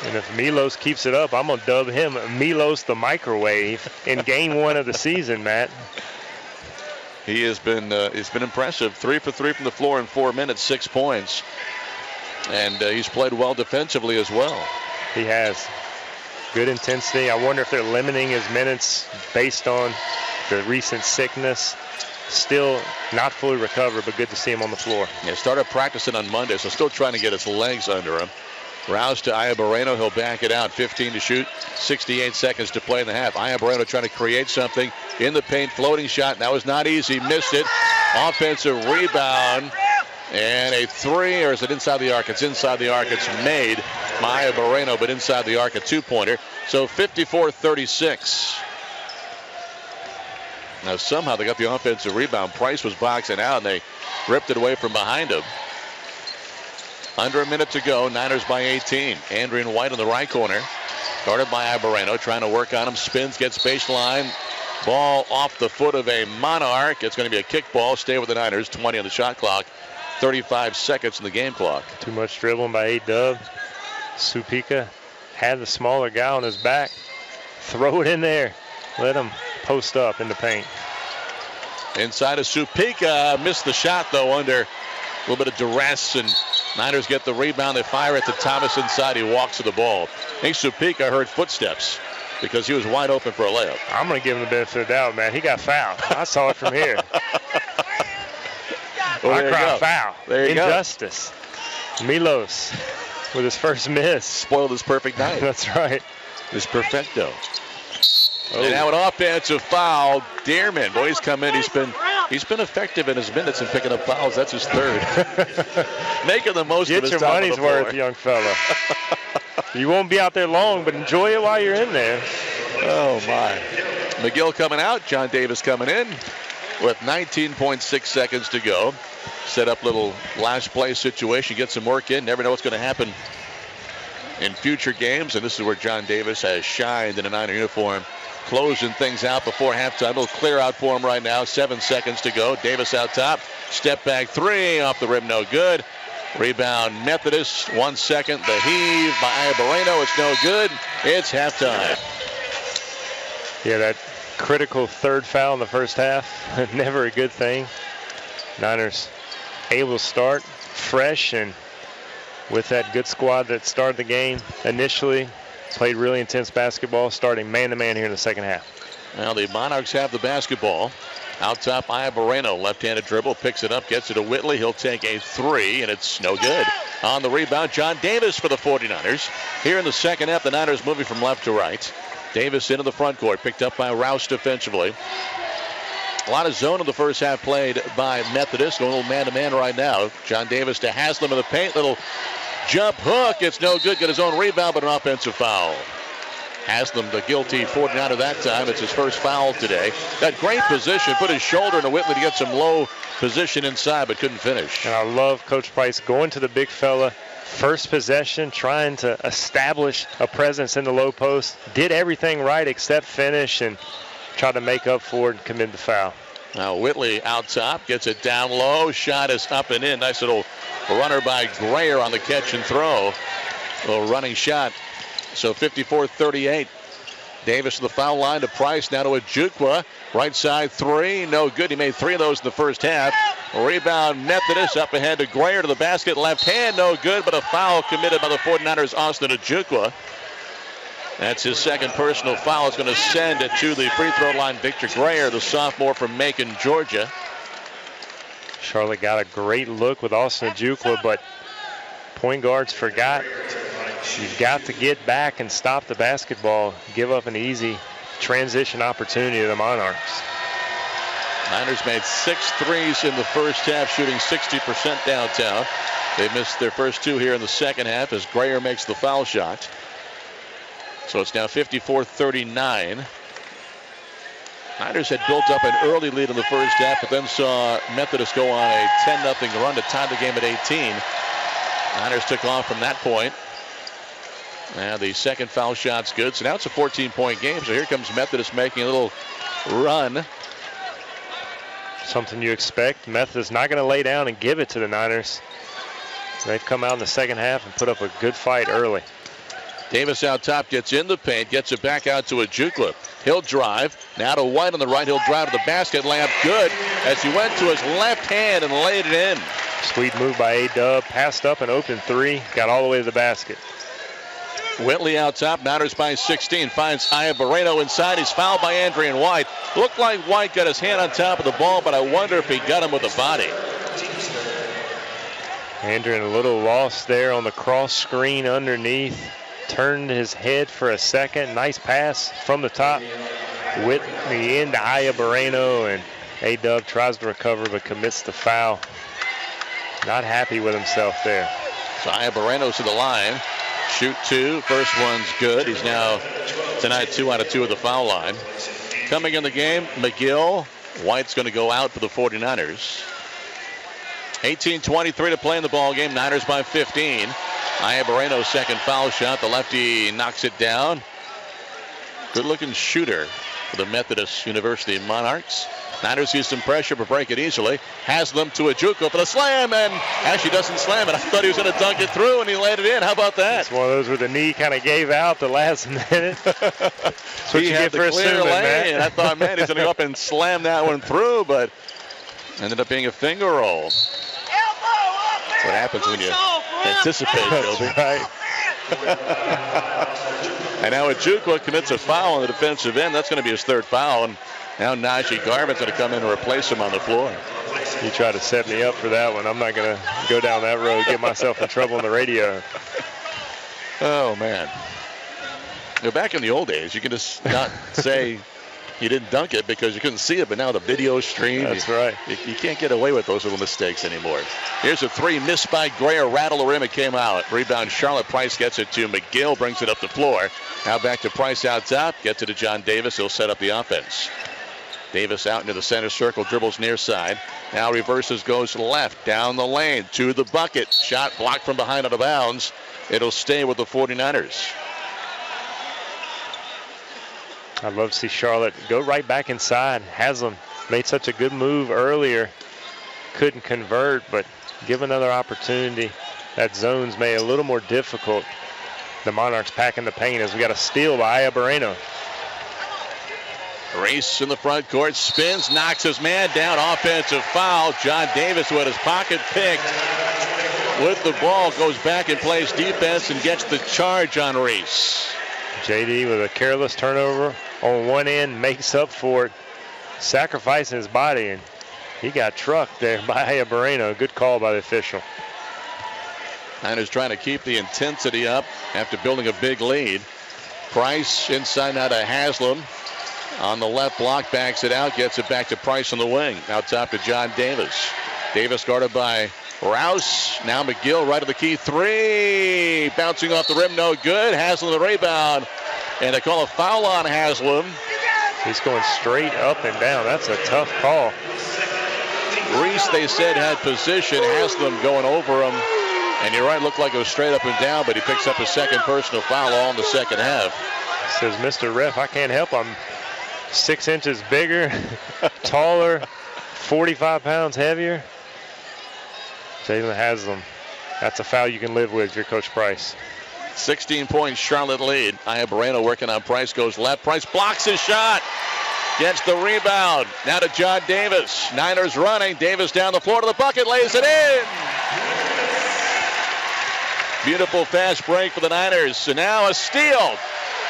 [SPEAKER 2] And if Milos keeps it up, I'm going to dub him Milos the Microwave in game one of the season, Matt.
[SPEAKER 1] He has been impressive. 3 for 3 from the floor in 4 minutes, 6 points. And he's played well defensively as well.
[SPEAKER 2] He has. Good intensity. I wonder if they're limiting his minutes based on the recent sickness. Still not fully recovered, but good to see him on the floor.
[SPEAKER 1] Yeah, started practicing on Monday, so still trying to get his legs under him. Roused to Ayabareno. He'll back it out. 15 to shoot. 68 seconds to play in the half. Ayabareno trying to create something in the paint. Floating shot. That was not easy. Missed it. Offensive rebound. And a three, or is it inside the arc? It's inside the arc. It's made by Ayabareno, but inside the arc, a two-pointer. So 54-36. Now somehow they got the offensive rebound. Price was boxing out, and they ripped it away from behind him. Under a minute to go. Niners by 18. Andrian White in the right corner. Guarded by Ayabareno. Trying to work on him. Spins, gets baseline. Ball off the foot of a Monarch. It's going to be a kick ball. Stay with the Niners. 20 on the shot clock. 35 seconds in the game clock.
[SPEAKER 2] Too much dribbling by A-Dub. Supika had the smaller guy on his back. Throw it in there. Let him post up in the paint.
[SPEAKER 1] Inside of Supika. Missed the shot, though, under a little bit of duress. And Niners get the rebound. They fire it to Thomas inside. He walks to the ball. I think Supika heard footsteps because he was wide open for a layup.
[SPEAKER 2] I'm going to give him the benefit of the doubt, man. He got fouled. I saw it from here.
[SPEAKER 1] Well,
[SPEAKER 2] I cry foul.
[SPEAKER 1] There you
[SPEAKER 2] Injustice. Go. Milos with his first miss.
[SPEAKER 1] Spoiled his perfect night.
[SPEAKER 2] That's right.
[SPEAKER 1] His perfecto. Oh. And now an offensive foul. Dearman, boy, he's come in. He's been effective in his minutes and picking up fouls. That's his third. Making the most of his time.
[SPEAKER 2] Get your money's worth, young fella. You won't be out there long, but enjoy it while you're in there.
[SPEAKER 1] Oh, my. McGill coming out. John Davis coming in with 19.6 seconds to go. Set up little last play situation. Get some work in. Never know what's going to happen in future games. And this is where John Davis has shined in a Niner uniform. Closing things out before halftime. A little clear out for him right now. 7 seconds to go. Davis out top. Step back three. Off the rim, no good. Rebound Methodist. 1 second. The heave by Ayabareno. It's no good. It's halftime.
[SPEAKER 2] Yeah, that critical third foul in the first half. Never a good thing. Niners able to start fresh and with that good squad that started the game initially. Played really intense basketball, starting man-to-man here in the second half.
[SPEAKER 1] Well, the Monarchs have the basketball. Out top, Ayabareno, left-handed dribble, picks it up, gets it to Whitley. He'll take a three, and it's no good. On the rebound, John Davis for the 49ers. Here in the second half, the Niners moving from left to right. Davis into the front court, picked up by Rouse defensively. A lot of zone in the first half played by Methodist. Going a little man-to-man right now. John Davis to Haslam in the paint. Little Jump hook. It's no good. Got his own rebound, but an offensive foul. Haslam, the guilty 49er that time. It's his first foul today. Got great position. Put his shoulder into Whitley to get some low position inside, but couldn't finish.
[SPEAKER 2] And I love Coach Price going to the big fella. First possession, trying to establish a presence in the low post. Did everything right except finish and tried to make up for it and commit the foul.
[SPEAKER 1] Now Whitley out top, gets it down low. Shot is up and in. Nice little runner by Grayer on the catch and throw. A little running shot. So 54-38. Davis to the foul line to Price. Now to Ojukwu. Right side three. No good. He made 3 of those in the first half. Rebound Methodist up ahead to Grayer to the basket. Left hand no good, but a foul committed by the 49ers, Austin Ojukwu. That's his second personal foul. It's going to send it to the free throw line. Victor Grayer, the sophomore from Macon, Georgia.
[SPEAKER 2] Charlotte got a great look with Austin Ojukwu, but point guards forgot. You've got to get back and stop the basketball. Give up an easy transition opportunity to the Monarchs.
[SPEAKER 1] Niners made 6 threes in the first half, shooting 60% downtown. They missed their first 2 here in the second half as Grayer makes the foul shot. So it's now 54-39. Niners had built up an early lead in the first half, but then saw Methodist go on a 10-0 run to tie the game at 18. Niners took off from that point. Now the second foul shot's good. So now it's a 14-point game. So here comes Methodist making a little run.
[SPEAKER 2] Something you expect. Methodist not going to lay down and give it to the Niners. They've come out in the second half and put up a good fight early.
[SPEAKER 1] Davis out top, gets in the paint, gets it back out to Ojukwu. He'll drive. Now to White on the right. He'll drive to the basket. Layup good as he went to his left hand and laid it in.
[SPEAKER 2] Sweet move by A-Dub. Passed up an open 3. Got all the way to the basket.
[SPEAKER 1] Whitley out top. Niners by 16. Finds Ayabareno inside. He's fouled by Andrian White. Looked like White got his hand on top of the ball, but I wonder if he got him with the body.
[SPEAKER 2] Andrian a little lost there on the cross screen underneath. Turned his head for a second. Nice pass from the top. Whitley into Ayabareno, and A-Dub tries to recover but commits the foul. Not happy with himself there.
[SPEAKER 1] So Ayabareno's to the line. Shoot 2. First one's good. He's now tonight 2 out of 2 at the foul line. Coming in the game, McGill. White's going to go out for the 49ers. 18:23 to play in the ball game. Niners by 15. Ayabareno's second foul shot. The lefty knocks it down. Good-looking shooter for the Methodist University Monarchs. Niners use some pressure but break it easily. Haslam to Ojukwu for the slam, and actually doesn't slam it. I thought he was going to dunk it through, and he laid it in. How about that?
[SPEAKER 2] It's one of those where the knee kind of gave out the last minute. That's what
[SPEAKER 1] he
[SPEAKER 2] you
[SPEAKER 1] had
[SPEAKER 2] get for
[SPEAKER 1] the clear
[SPEAKER 2] assuming,
[SPEAKER 1] lane, and I thought, man, he's going to go up and slam that one through, but ended up being a finger roll. That's what happens when you anticipate, Toby.
[SPEAKER 2] Right.
[SPEAKER 1] And now Ojukwu commits a foul on the defensive end. That's going to be his third foul. And now Najee Garvin's going to come in and replace him on the floor.
[SPEAKER 2] He tried to set me up for that one. I'm not going to go down that road, get myself in trouble on the radio.
[SPEAKER 1] Oh, man. You know, back in the old days, you can just not say you didn't dunk it because you couldn't see it, but now the video stream.
[SPEAKER 2] That's right.
[SPEAKER 1] You can't get away with those little mistakes anymore. Here's a 3 missed by Grayer. Rattle the rim. It came out. Rebound Charlotte. Price gets it to McGill. Brings it up the floor. Now back to Price out top. Gets it to John Davis. He'll set up the offense. Davis out into the center circle. Dribbles near side. Now reverses. Goes left. Down the lane. To the bucket. Shot blocked from behind out of bounds. It'll stay with the 49ers.
[SPEAKER 2] I'd love to see Charlotte go right back inside. Haslam made such a good move earlier. Couldn't convert, but give another opportunity. That zone's made a little more difficult. The Monarchs packing the paint as we got a steal by Ayabareno.
[SPEAKER 1] Race in the front court. Spins, knocks his man down. Offensive foul. John Davis with his pocket picked. With the ball, goes back and plays defense and gets the charge on Reese.
[SPEAKER 2] JD with a careless turnover on one end makes up for it, sacrificing his body, and he got trucked there by Ayabareno. Good call by the official.
[SPEAKER 1] Niners trying to keep the intensity up after building a big lead. Price inside now to Haslam. On the left block, backs it out, gets it back to Price on the wing. Now top to John Davis. Davis guarded by Rouse, now McGill right of the key. Three. Bouncing off the rim, no good. Haslam the rebound. And they call a foul on Haslam.
[SPEAKER 2] He's going straight up and down. That's a tough call.
[SPEAKER 1] Reese, they said, had position. Haslam going over him. And you're right, looked like it was straight up and down, but he picks up a second personal foul all in the second half.
[SPEAKER 2] Says, Mr. Ref, I can't help. I'm 6 inches bigger, taller, 45 pounds heavier. Jalen Haslam. That's a foul you can live with if you're Coach Price.
[SPEAKER 1] 16-point Charlotte lead. Aya Moreno working on Price, goes left. Price blocks his shot. Gets the rebound. Now to John Davis. Niners running. Davis down the floor to the bucket. Lays it in. Beautiful fast break for the Niners. So now a steal.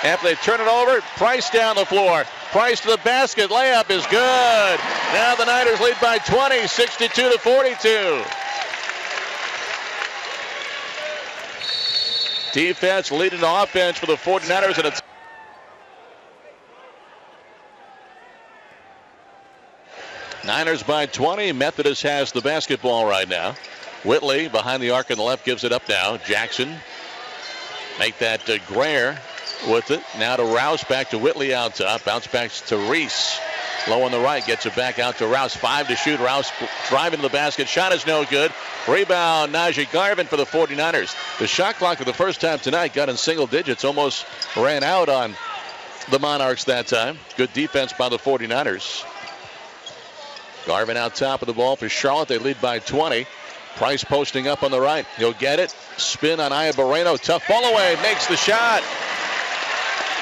[SPEAKER 1] After they turn it over, Price down the floor. Price to the basket. Layup is good. Now the Niners lead by 20, 62-42. Defense leading the offense for the 49ers, and it's Niners by 20. Methodist has the basketball right now. Whitley behind the arc on the left gives it up now. Jackson make that Greer with it. Now to Rouse, back to Whitley out top. Bounce back to Reese. Low on the right, gets it back out to Rouse. 5 to shoot. Rouse driving to the basket. Shot is no good. Rebound, Najee Garvin for the 49ers. The shot clock for the first time tonight got in single digits. Almost ran out on the Monarchs that time. Good defense by the 49ers. Garvin out top of the ball for Charlotte. They lead by 20. Price posting up on the right. He'll get it. Spin on Aya Moreno. Tough ball away. Makes the shot.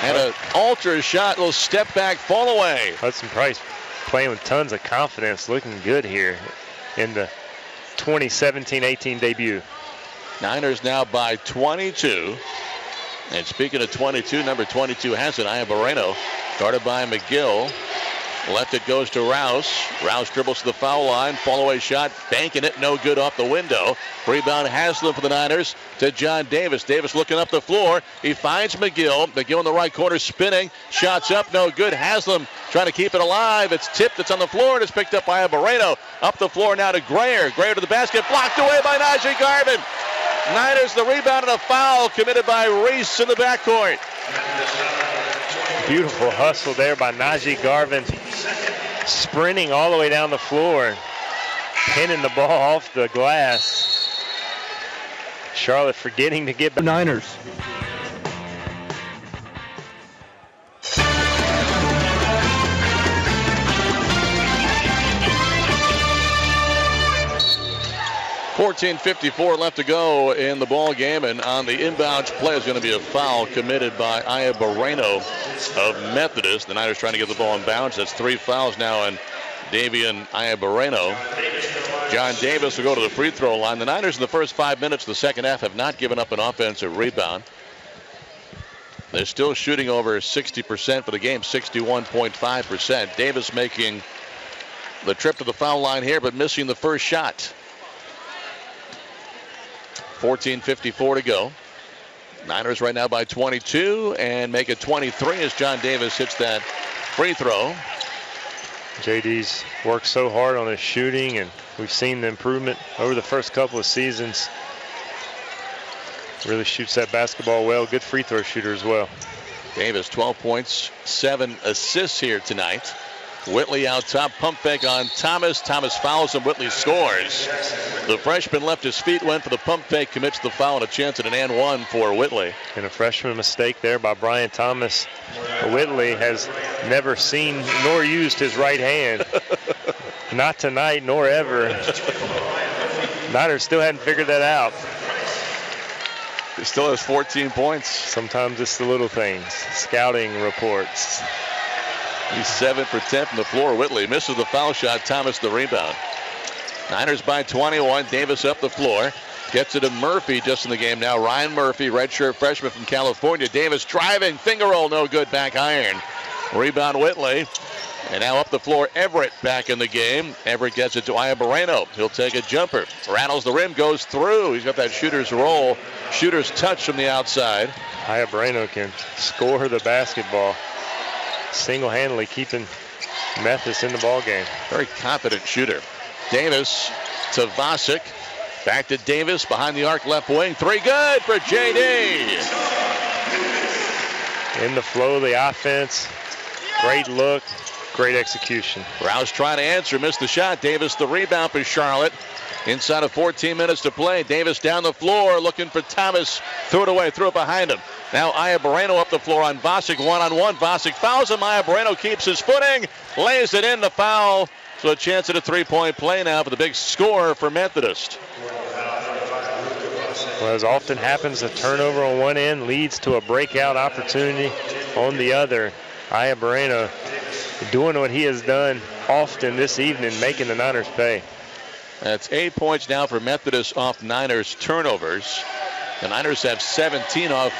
[SPEAKER 1] And an alter shot, little step back, fall away.
[SPEAKER 2] Hudson Price playing with tons of confidence, looking good here in the 2017-18 debut.
[SPEAKER 1] Niners now by 22. And speaking of 22, number 22 has it, Aya Moreno. Guarded by McGill. Left it goes to Rouse. Rouse dribbles to the foul line. Fall away shot. Banking it. No good off the window. Rebound Haslam for the Niners to John Davis. Davis looking up the floor. He finds McGill. McGill in the right corner spinning. Shots up. No good. Haslam trying to keep it alive. It's tipped. It's on the floor. And it's picked up by Moreno. Up the floor now to Greer. Greer to the basket. Blocked away by Najee Garvin. Niners the rebound and a foul committed by Reese in the backcourt.
[SPEAKER 2] Beautiful hustle there by Najee Garvin. Sprinting all the way down the floor. Pinning the ball off the glass. Charlotte forgetting to get back.
[SPEAKER 3] Niners.
[SPEAKER 1] .54 left to go in the ball game, and on the inbounds play is going to be a foul committed by Aya Moreno of Methodist. The Niners trying to get the ball in bounds. That's 3 fouls now on Davian Aya Moreno. John Davis will go to the free throw line. The Niners in the first 5 minutes of the second half have not given up an offensive rebound. They're still shooting over 60% for the game, 61.5%. Davis making the trip to the foul line here, but missing the first shot. 14:54 to go. Niners right now by 22 and make it 23 as John Davis hits that free throw.
[SPEAKER 2] JD's worked so hard on his shooting, and we've seen the improvement over the first couple of seasons. Really shoots that basketball well. Good free throw shooter as well.
[SPEAKER 1] Davis, 12 points, 7 assists here tonight. Whitley out top, pump fake on Thomas. Thomas fouls and Whitley scores. The freshman left his feet, went for the pump fake, commits the foul, and a chance at an and one for Whitley.
[SPEAKER 2] And a freshman mistake there by Brian Thomas. Whitley has never seen nor used his right hand. Not tonight, nor ever. Niners still hadn't figured that out.
[SPEAKER 1] He still has 14 points.
[SPEAKER 2] Sometimes it's the little things. Scouting reports.
[SPEAKER 1] He's 7 for 10 from the floor. Whitley misses the foul shot. Thomas the rebound. Niners by 21. Davis up the floor. Gets it to Murphy just in the game now. Ryan Murphy, redshirt freshman from California. Davis driving. Finger roll, no good. Back iron. Rebound Whitley. And now up the floor, Everett back in the game. Everett gets it to Aya Moreno. He'll take a jumper. Rattles the rim, goes through. He's got that shooter's roll. Shooter's touch from the outside.
[SPEAKER 2] Aya Moreno can score the basketball. Single-handedly keeping Methodist in the ball game.
[SPEAKER 1] Very confident shooter. Davis to Vasic. Back to Davis behind the arc left wing. 3 good for J.D.
[SPEAKER 2] In the flow of the offense. Great look. Great execution.
[SPEAKER 1] Rouse trying to answer. Missed the shot. Davis the rebound for Charlotte. Inside of 14 minutes to play. Davis down the floor looking for Thomas. Threw it away. Threw it behind him. Now Aya Moreno up the floor on Vasic. One-on-one. Vasic fouls him. Aya Moreno keeps his footing. Lays it in. The foul. So a chance at a 3-point play now for the big score for Methodist.
[SPEAKER 2] Well, as often happens, a turnover on one end leads to a breakout opportunity on the other. Aya Moreno doing what he has done often this evening, making the Niners pay.
[SPEAKER 1] That's 8 points now for Methodist off Niners turnovers. The Niners have 17 off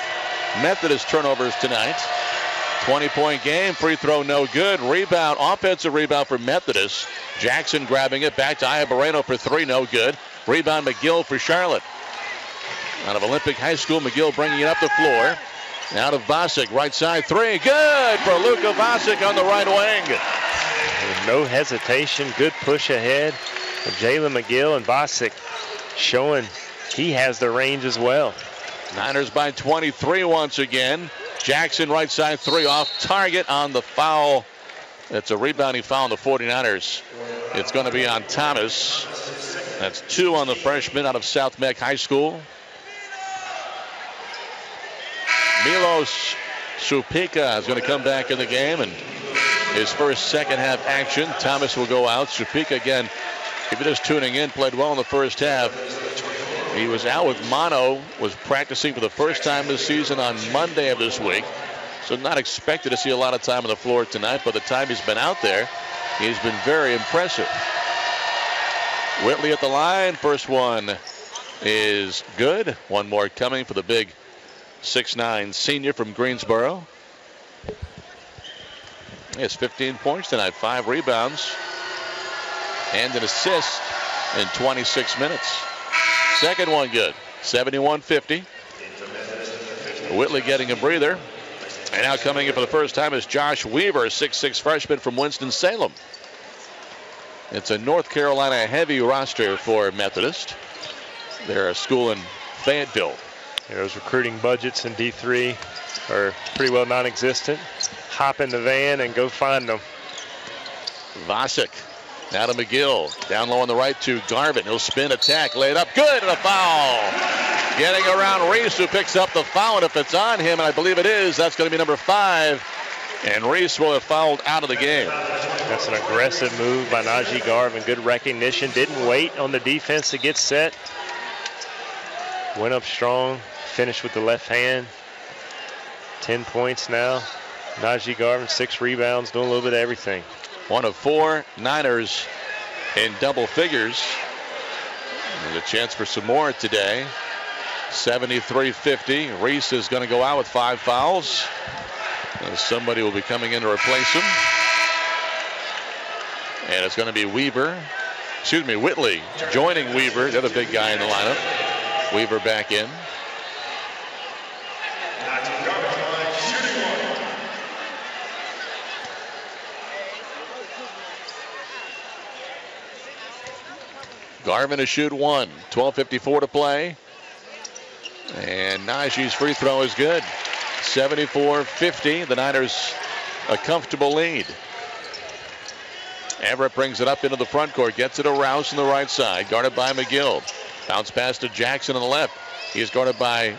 [SPEAKER 1] Methodist turnovers tonight. 20-point game. Free throw no good. Rebound, offensive rebound for Methodist. Jackson grabbing it. Back to Aya Moreno for 3. No good. Rebound McGill for Charlotte. Out of Olympic High School, McGill bringing it up the floor. Now to Vasic, right side 3. Good for Luka Vasic on the right wing.
[SPEAKER 2] No hesitation. Good push ahead. Jalen McGill and Vasic showing he has the range as well.
[SPEAKER 1] Niners by 23 once again. Jackson right side 3 off target on the foul. It's a rebounding foul on the 49ers. It's going to be on Thomas. That's 2 on the freshman out of South Meck High School. Milos Supika is going to come back in the game, and his first second half action. Thomas will go out. Supika again, if you're just tuning in, played well in the first half. He was out with mono, was practicing for the first time this season on Monday of this week. So not expected to see a lot of time on the floor tonight, but the time he's been out there, he's been very impressive. Whitley at the line. First one is good. One more coming for the big 6'9" senior from Greensboro. He has 15 points tonight, 5 rebounds, and an assist in 26 minutes. Second one good, 71-50. Whitley getting a breather. And now coming in for the first time is Josh Weaver, 6'6" freshman from Winston-Salem. It's a North Carolina heavy roster for Methodist. They're a school in Fayetteville.
[SPEAKER 2] Those recruiting budgets in D3 are pretty well non-existent. Hop in the van and go find them.
[SPEAKER 1] Vasic. Now to McGill. Down low on the right to Garvin. He'll spin, attack, lay it up. Good, and a foul. Getting around Reese, who picks up the foul. And if it's on him, and I believe it is, that's going to be number 5. And Reese will have fouled out of the game.
[SPEAKER 2] That's an aggressive move by Najee Garvin. Good recognition. Didn't wait on the defense to get set. Went up strong. Finished with the left hand. 10 points now. Najee Garvin, 6 rebounds, doing a little bit of everything.
[SPEAKER 1] 1 of 4 Niners in double figures. There's a chance for some more today. 73-50. Reese is going to go out with 5 fouls. Somebody will be coming in to replace him. And it's going to be Whitley joining Weaver, the other big guy in the lineup. Weaver back in. Garvin to shoot 1. 12:54 to play. And Najee's free throw is good. 74-50. The Niners a comfortable lead. Everett brings it up into the front court. Gets it to Rouse on the right side. Guarded by McGill. Bounce pass to Jackson on the left. He is guarded by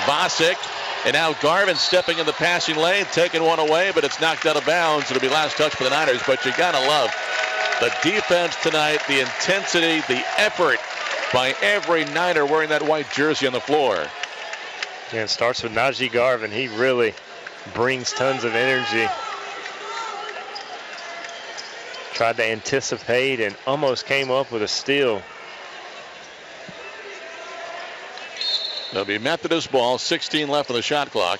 [SPEAKER 1] Vasic. And now Garvin stepping in the passing lane. Taking one away, but it's knocked out of bounds. It'll be last touch for the Niners. But you got to love the defense tonight, the intensity, the effort by every Niner wearing that white jersey on the floor.
[SPEAKER 2] Yeah, it starts with Najee Garvin. He really brings tons of energy. Tried to anticipate and almost came up with a steal.
[SPEAKER 1] It'll be Methodist ball, 16 left on the shot clock,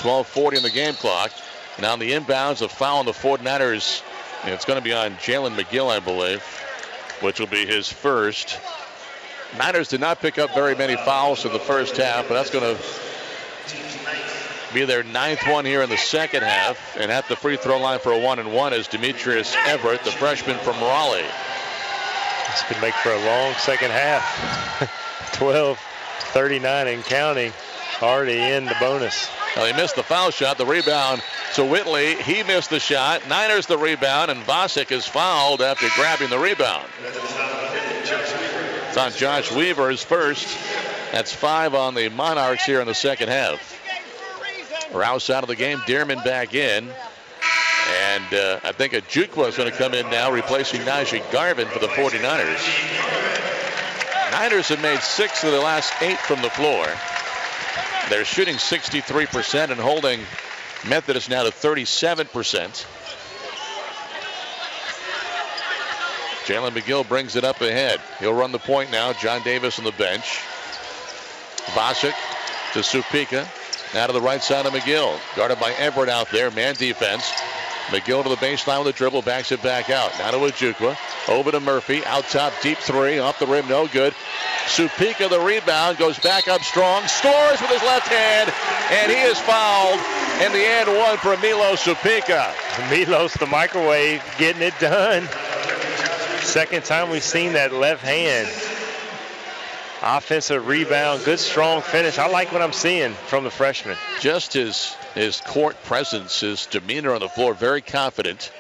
[SPEAKER 1] 12:40 on the game clock. And on the inbounds, a foul on the 49ers. And it's going to be on Jalen McGill, I believe, which will be his first. Niners did not pick up very many fouls in the first half, but that's going to be their 9th one here in the second half. And at the free throw line for a 1-and-1 is Demetrius Everett, the freshman from Raleigh.
[SPEAKER 2] This could make for a long second half. 12:39 and counting. Already in the bonus.
[SPEAKER 1] Well, he missed the foul shot. The rebound to Whitley. He missed the shot. Niners the rebound, and Vasic is fouled after grabbing the rebound. It's on Josh Weaver's first. That's 5 on the Monarchs here in the second half. Rouse out of the game. Dearman back in. And I think Ajukwa is going to come in now, replacing Najee Garvin for the 49ers. Niners have made 6 of the last 8 from the floor. They're shooting 63% and holding Methodist now to 37%. Jalen McGill brings it up ahead. He'll run the point now. John Davis on the bench. Vasic to Supika. Now to the right side of McGill. Guarded by Everett out there. Man defense. McGill to the baseline with a dribble. Backs it back out. Now to Ajukwa. Over to Murphy. Out top. Deep three. Off the rim. No good. Supika the rebound. Goes back up strong. Scores with his left hand. And he is fouled. And the and one for Milos Supika.
[SPEAKER 2] Milos the microwave getting it done. Second time we've seen that left hand. Offensive rebound. Good strong finish. I like what I'm seeing from the freshman.
[SPEAKER 1] Just his court presence, his demeanor on the floor, very confident.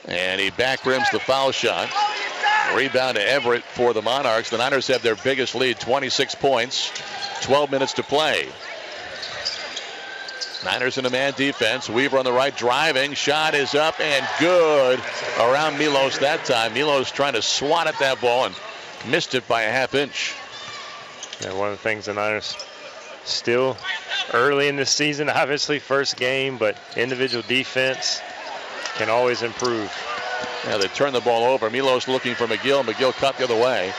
[SPEAKER 1] And he back rims the foul shot. Rebound to Everett for the Monarchs. The Niners have their biggest lead, 26 points, 12 minutes to play. Niners in a man defense. Weaver on the right, driving. Shot is up and good around Milos that time. Milos trying to swat at that ball and missed it by a half inch.
[SPEAKER 2] Yeah, one of the things the Niners still early in the season, obviously first game, but individual defense can always improve.
[SPEAKER 1] Yeah, they turn the ball over. Milos looking for McGill. McGill cut the other way.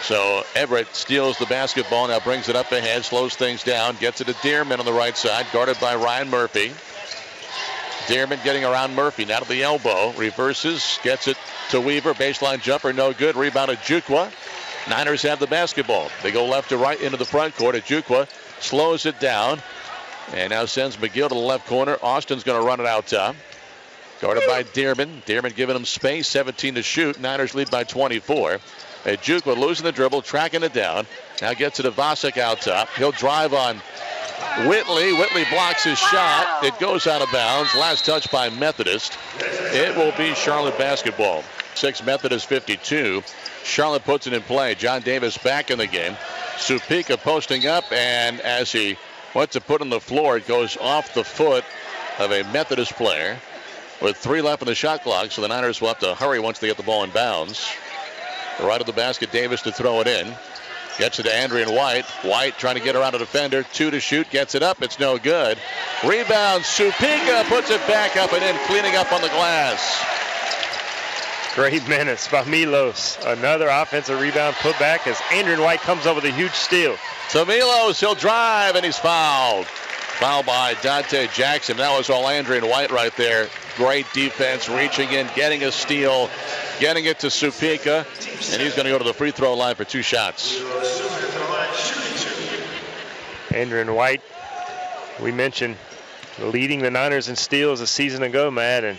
[SPEAKER 1] So Everett steals the basketball, now brings it up ahead, slows things down, gets it to Dearman on the right side, guarded by Ryan Murphy. Dearman getting around Murphy, now to the elbow, reverses, gets it to Weaver, baseline jumper, no good, rebound Ajukwa. Niners have the basketball. They go left to right into the front court. Ajukwa slows it down and now sends McGill to the left corner. Austin's going to run it out top. Guarded by Dearman. Dearman giving him space, 17 to shoot. Niners lead by 24. Ajukwa losing the dribble, tracking it down. Now gets it to Vasic out top. He'll drive on Whitley. Whitley blocks his shot. It goes out of bounds. Last touch by Methodist. It will be Charlotte basketball. 6 Methodist 52. Charlotte puts it in play. John Davis back in the game. Supika posting up, and as he went to put on the floor, it goes off the foot of a Methodist player with 3 left in the shot clock, so the Niners will have to hurry once they get the ball in bounds. Right of the basket, Davis to throw it in. Gets it to Andrian White. White trying to get around a defender. 2 to shoot. Gets it up. It's no good. Rebound. Supika puts it back up and in, cleaning up on the glass.
[SPEAKER 2] Great minutes by Milos. Another offensive rebound put back as Andrian White comes up with a huge steal.
[SPEAKER 1] So Milos, he'll drive, and he's fouled. Foul by Dante Jackson. That was all Andrian White right there. Great defense, reaching in, getting a steal, getting it to Supika, and he's going to go to the free throw line for 2 shots.
[SPEAKER 2] Andrian White, we mentioned leading the Niners in steals a season ago, Matt, and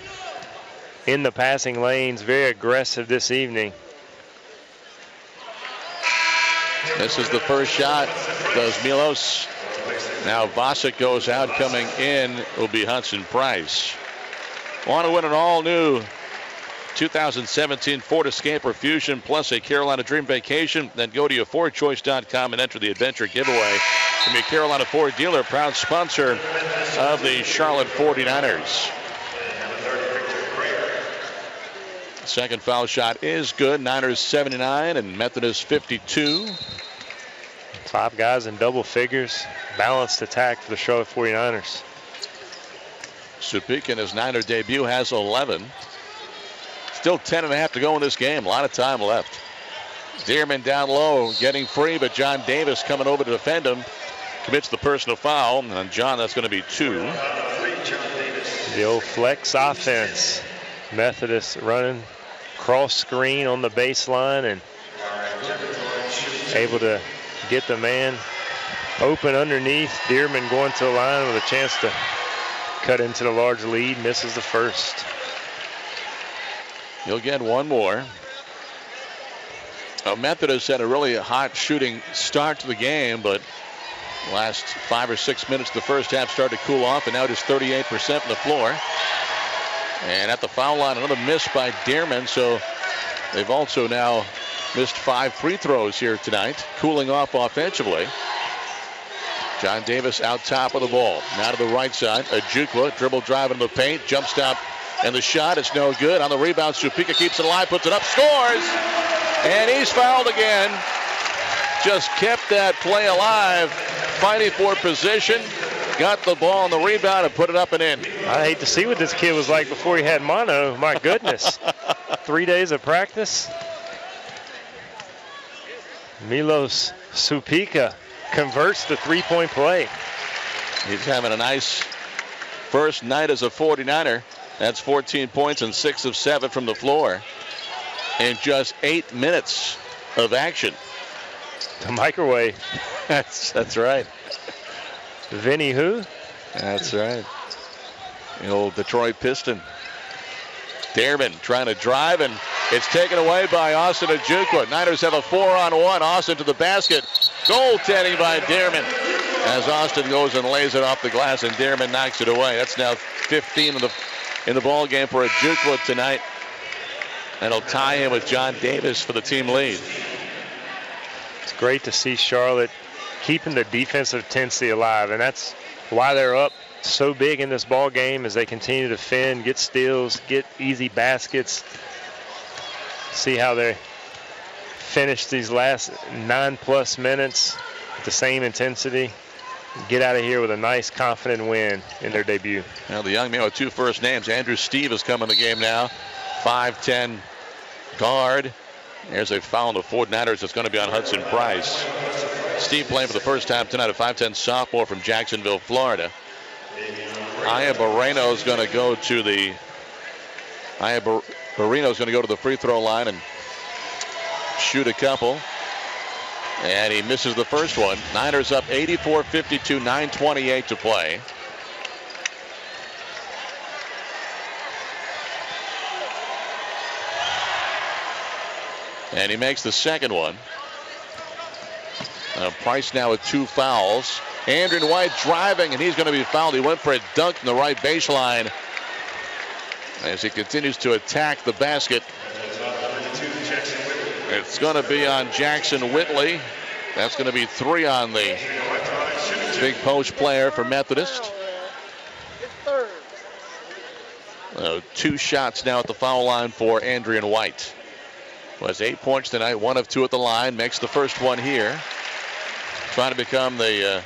[SPEAKER 2] in the passing lanes, very aggressive this evening.
[SPEAKER 1] This is the first shot. Does Milos. Now Vasic goes out. Coming in will be Hudson Price. Want to win an all-new 2017 Ford Escape Fusion plus a Carolina Dream Vacation? Then go to your FordChoice.com and enter the adventure giveaway from your Carolina Ford dealer, proud sponsor of the Charlotte 49ers. Second foul shot is good. Niners 79 and Methodist 52.
[SPEAKER 2] 5 guys in double figures. Balanced attack for the Charlotte 49ers.
[SPEAKER 1] Supika in his Niner debut has 11. Still 10.5 to go in this game. A lot of time left. Dearman down low, getting free, but John Davis coming over to defend him. Commits the personal foul, and John, that's going to be 2.
[SPEAKER 2] The old flex offense. Methodist running cross screen on the baseline and able to get the man open underneath. Dearman going to the line with a chance to cut into the large lead. Misses the first.
[SPEAKER 1] He'll get one more. Methodist had a really hot shooting start to the game, but last 5 or 6 minutes of the first half started to cool off, and now just 38% from the floor. And at the foul line, another miss by Dearman, so they've also now missed 5 free throws here tonight, cooling off offensively. John Davis out top of the ball. Now to the right side. Ajukwa, dribble drive in the paint, jump stop, and the shot is no good. On the rebound, Supika keeps it alive, puts it up, scores! And he's fouled again. Just kept that play alive, fighting for position. Got the ball on the rebound and put it up and in.
[SPEAKER 2] I hate to see what this kid was like before he had mono. My goodness. 3 days of practice. Milos Supika converts the three-point play.
[SPEAKER 1] He's having a nice first night as a 49er. That's 14 points and 6 of 7 from the floor in just 8 minutes of action.
[SPEAKER 2] The microwave.
[SPEAKER 1] That's right.
[SPEAKER 2] Vinny who?
[SPEAKER 1] That's right. The old Detroit Piston. Dearman trying to drive, and it's taken away by Austin Ajukwa. Niners have a 4-on-1. Austin to the basket. Goaltending by Dearman as Austin goes and lays it off the glass, and Dearman knocks it away. That's now 15 in the ball game for Ajukwa tonight. That'll tie him with John Davis for the team lead.
[SPEAKER 2] It's great to see Charlotte keeping the defensive intensity alive, and that's why they're up so big in this ball game as they continue to defend, get steals, get easy baskets. See how they finish these last 9+ minutes with the same intensity. Get out of here with a nice, confident win in their debut.
[SPEAKER 1] Now the young man with 2 first names, Andrew Steve, has come in the game now. 5'10" guard. There's a foul on the 49ers. It's going to be on Hudson Price. Steve playing for the first time tonight, a 5'10" sophomore from Jacksonville, Florida. Aya Barreno is going to go to the free throw line and shoot a couple. And he misses the first one. Niners up 84-52, 9:28 to play. And he makes the second one. Price now with 2 fouls. Andrew White driving, and he's going to be fouled. He went for a dunk from the right baseline as he continues to attack the basket. It's going to be on Jackson Whitley. That's going to be 3 on the big post player for Methodist. 2 shots now at the foul line for Andrew White. Was 8 points tonight, 1 of 2 at the line. Makes the first one here. Trying to become the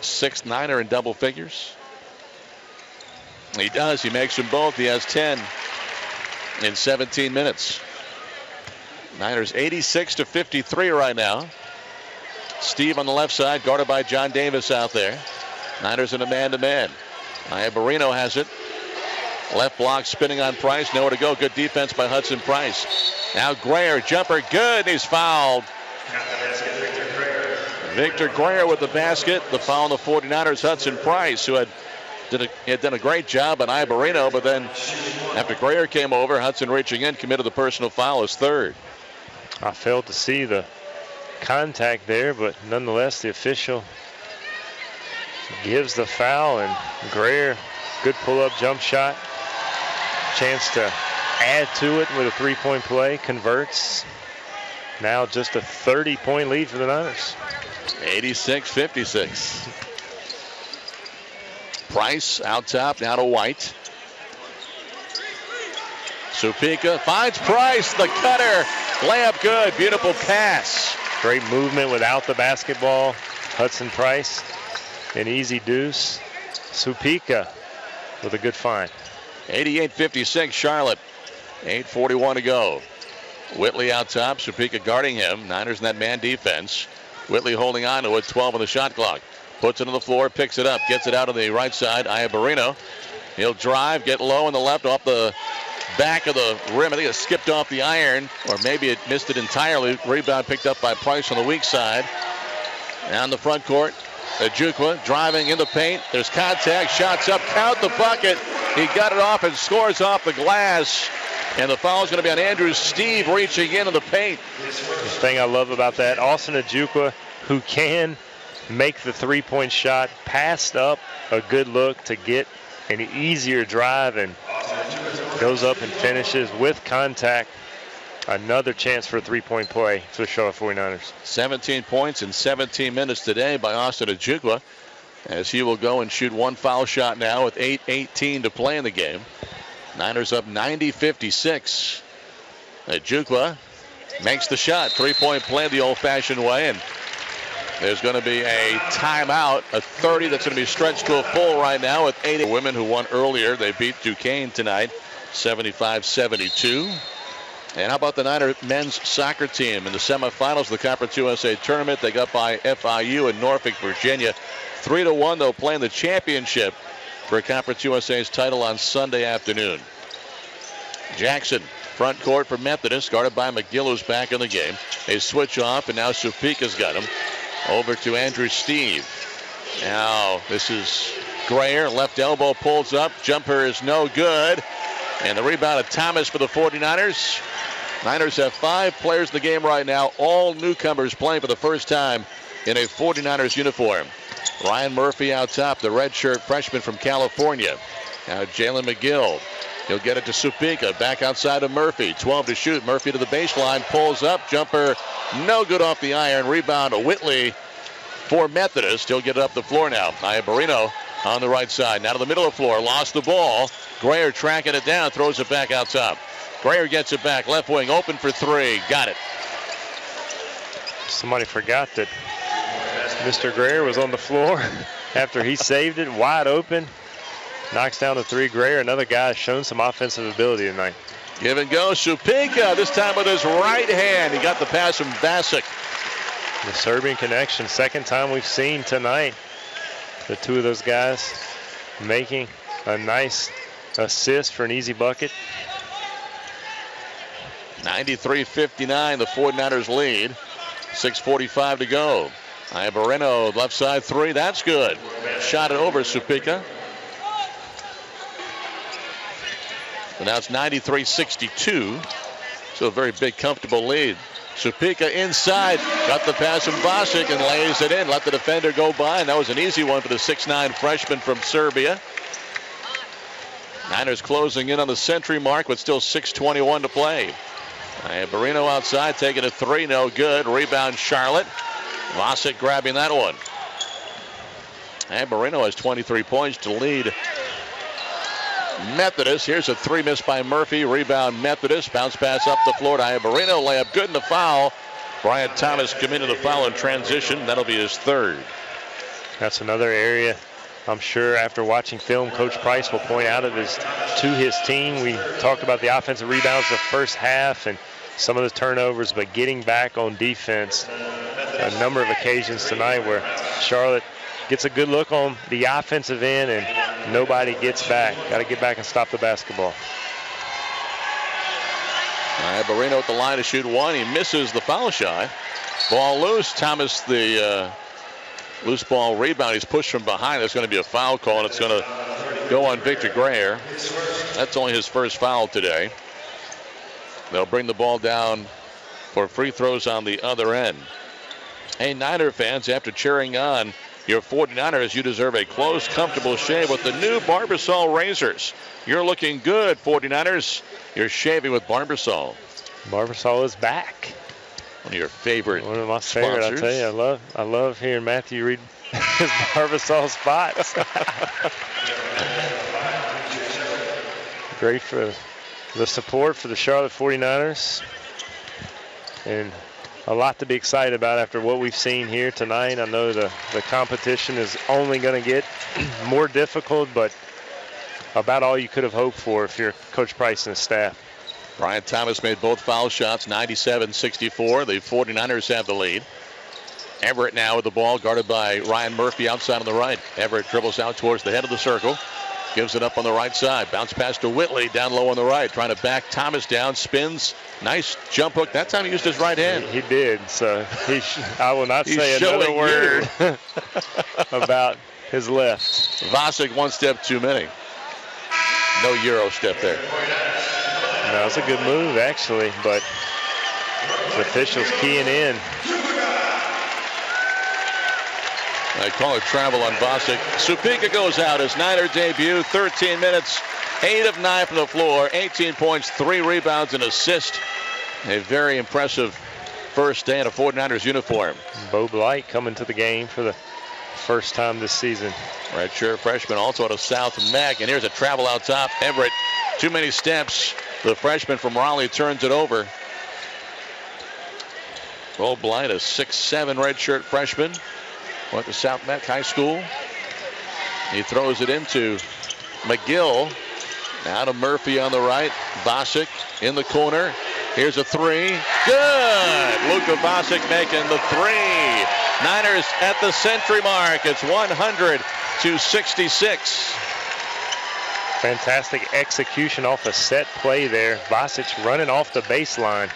[SPEAKER 1] 6th Niner in double figures. He does. He makes them both. He has 10 in 17 minutes. Niners 86-53 right now. Steve on the left side, guarded by John Davis out there. Niners in a man-to-man. Aya Barreno has it. Left block spinning on Price. Nowhere to go. Good defense by Hudson Price. Now Greer, jumper good. He's fouled. Victor Greer with the basket. The foul on the 49ers, Hudson Price, who had done a great job on Aya Barreno, but then after Greer came over, Hudson reaching in, committed the personal foul, his 3rd.
[SPEAKER 2] I failed to see the contact there, but nonetheless, the official gives the foul, and Greer, good pull-up jump shot. Chance to add to it with a 3-point play, converts. Now just a 30-point lead for the Niners.
[SPEAKER 1] 86-56. Price out top, now to White. Supika finds Price, the cutter. Layup good, beautiful pass.
[SPEAKER 2] Great movement without the basketball. Hudson Price, an easy deuce. Supika with a good find.
[SPEAKER 1] 88-56 Charlotte. 8:41 to go. Whitley out top, Supika guarding him. Niners in that man defense. Whitley holding on to it, 12 on the shot clock. Puts it on the floor, picks it up, gets it out on the right side. Aya Barreno. He'll drive, get low on the left, off the back of the rim. I think it skipped off the iron, or maybe it missed it entirely. Rebound picked up by Price on the weak side. Down the front court, Ajukwa driving in the paint. There's contact, shots up, count the bucket. He got it off and scores off the glass. And the foul is going to be on Andrew Steve reaching into the paint.
[SPEAKER 2] The thing I love about that, Austin Ajukwa, who can make the three-point shot, passed up a good look to get an easier drive and goes up and finishes with contact. Another chance for a three-point play for the Charlotte 49ers.
[SPEAKER 1] 17 points in 17 minutes today by Austin Ajukwa, as he will go and shoot one foul shot now with 8:18 to play in the game. Niners up 90-56. Ajukwa makes the shot. Three-point play the old-fashioned way, and there's going to be a timeout, a 30 that's going to be stretched to a full right now with 8 women who won earlier. They beat Duquesne tonight, 75-72. And how about the Niner men's soccer team in the semifinals of the Conference USA tournament? They got by FIU in Norfolk, Virginia. 3-1, they'll play in the championship for Conference USA's title on Sunday afternoon. Jackson, front court for Methodist, guarded by McGill, who's back in the game. They switch off, and now Supika's got him. Over to Andrew Steve. Now this is Grayer, left elbow pulls up. Jumper is no good. And the rebound of Thomas for the 49ers. Niners have 5 players in the game right now, all newcomers playing for the first time in a 49ers uniform. Ryan Murphy out top, the redshirt freshman from California. Now Jalen McGill. He'll get it to Supika. Back outside of Murphy. 12 to shoot. Murphy to the baseline. Pulls up. Jumper no good off the iron. Rebound to Whitley for Methodist. He'll get it up the floor now. Iabarino on the right side. Now to the middle of the floor. Lost the ball. Grayer tracking it down. Throws it back out top. Grayer gets it back. Left wing open for 3. Got it.
[SPEAKER 2] Somebody forgot that Mr. Grayer was on the floor after he saved it. Wide open. Knocks down the 3. Grayer, another guy, shown some offensive ability tonight.
[SPEAKER 1] Give and go. Supika, this time with his right hand. He got the pass from Vasic.
[SPEAKER 2] The Serbian connection. Second time we've seen tonight. The two of those guys making a nice assist for an easy bucket.
[SPEAKER 1] 93-59, the 49ers lead. 6:45 to go. Iabarino, left side 3. That's good. Shot it over Supika. And now it's 93-62. So a very big, comfortable lead. Supika inside. Got the pass from Vasic and lays it in. Let the defender go by. And that was an easy one for the 6'9 freshman from Serbia. Niners closing in on the century mark with still 6:21 to play. Iabarino outside, taking a 3. No good. Rebound Charlotte. Vasic grabbing that one. Iabarino has 23 points to lead Methodist. Here's a 3 missed by Murphy. Rebound Methodist. Bounce pass up the floor to Iabarino. Layup good in the foul. Brian Thomas committed the foul in transition. That'll be his 3rd.
[SPEAKER 2] That's another area I'm sure after watching film, Coach Price will point out to his team. We talked about the offensive rebounds the first half and some of the turnovers, but getting back on defense a number of occasions tonight where Charlotte gets a good look on the offensive end and nobody gets back. Got to get back and stop the basketball.
[SPEAKER 1] Iabarino at the line to shoot 1. He misses the foul shot. Ball loose. Thomas, the loose ball rebound. He's pushed from behind. There's going to be a foul call, and it's going to go on Victor Grayer. That's only his first foul today. They'll bring the ball down for free throws on the other end. Hey, Niner fans, after cheering on your 49ers, you deserve a close, comfortable shave with the new Barbasol razors. You're looking good, 49ers. You're shaving with Barbasol.
[SPEAKER 2] Barbasol is back.
[SPEAKER 1] One of your favorite
[SPEAKER 2] One of my favorite,
[SPEAKER 1] sponsors.
[SPEAKER 2] I tell you. I love hearing Matthew read his Barbasol spots. Great for the support for the Charlotte 49ers. And a lot to be excited about after what we've seen here tonight. I know the competition is only going to get more difficult, but about all you could have hoped for if you're Coach Price and his staff.
[SPEAKER 1] Brian Thomas made both foul shots, 97-64. The 49ers have the lead. Everett now with the ball, guarded by Ryan Murphy outside on the right. Everett dribbles out towards the head of the circle. Gives it up on the right side. Bounce pass to Whitley down low on the right. Trying to back Thomas down. Spins. Nice jump hook. That time he used his right hand.
[SPEAKER 2] He did. So I will not say another word about his left.
[SPEAKER 1] Vasic one step too many. No Euro step there.
[SPEAKER 2] No, it's a good move, actually, but the officials keying in.
[SPEAKER 1] They call it travel on Bosick. Supika goes out, his Niner debut, 13 minutes, 8 of 9 from the floor, 18 points, 3 rebounds, and assist. A very impressive first day in a 49ers uniform.
[SPEAKER 2] Bo Blight coming to the game for the first time this season.
[SPEAKER 1] Redshirt freshman also out of South Mac, and here's a travel out top. Everett, too many steps. The freshman from Raleigh turns it over. Bo Blight, a 6'7" redshirt freshman. Went to South Mac High School. He throws it into McGill. Now to Murphy on the right. Bosick in the corner. Here's a three. Good! Luka Bosick making the three. Niners at the century mark. It's 100-66.
[SPEAKER 2] Fantastic execution off a set play there. Bosick's running off the baseline.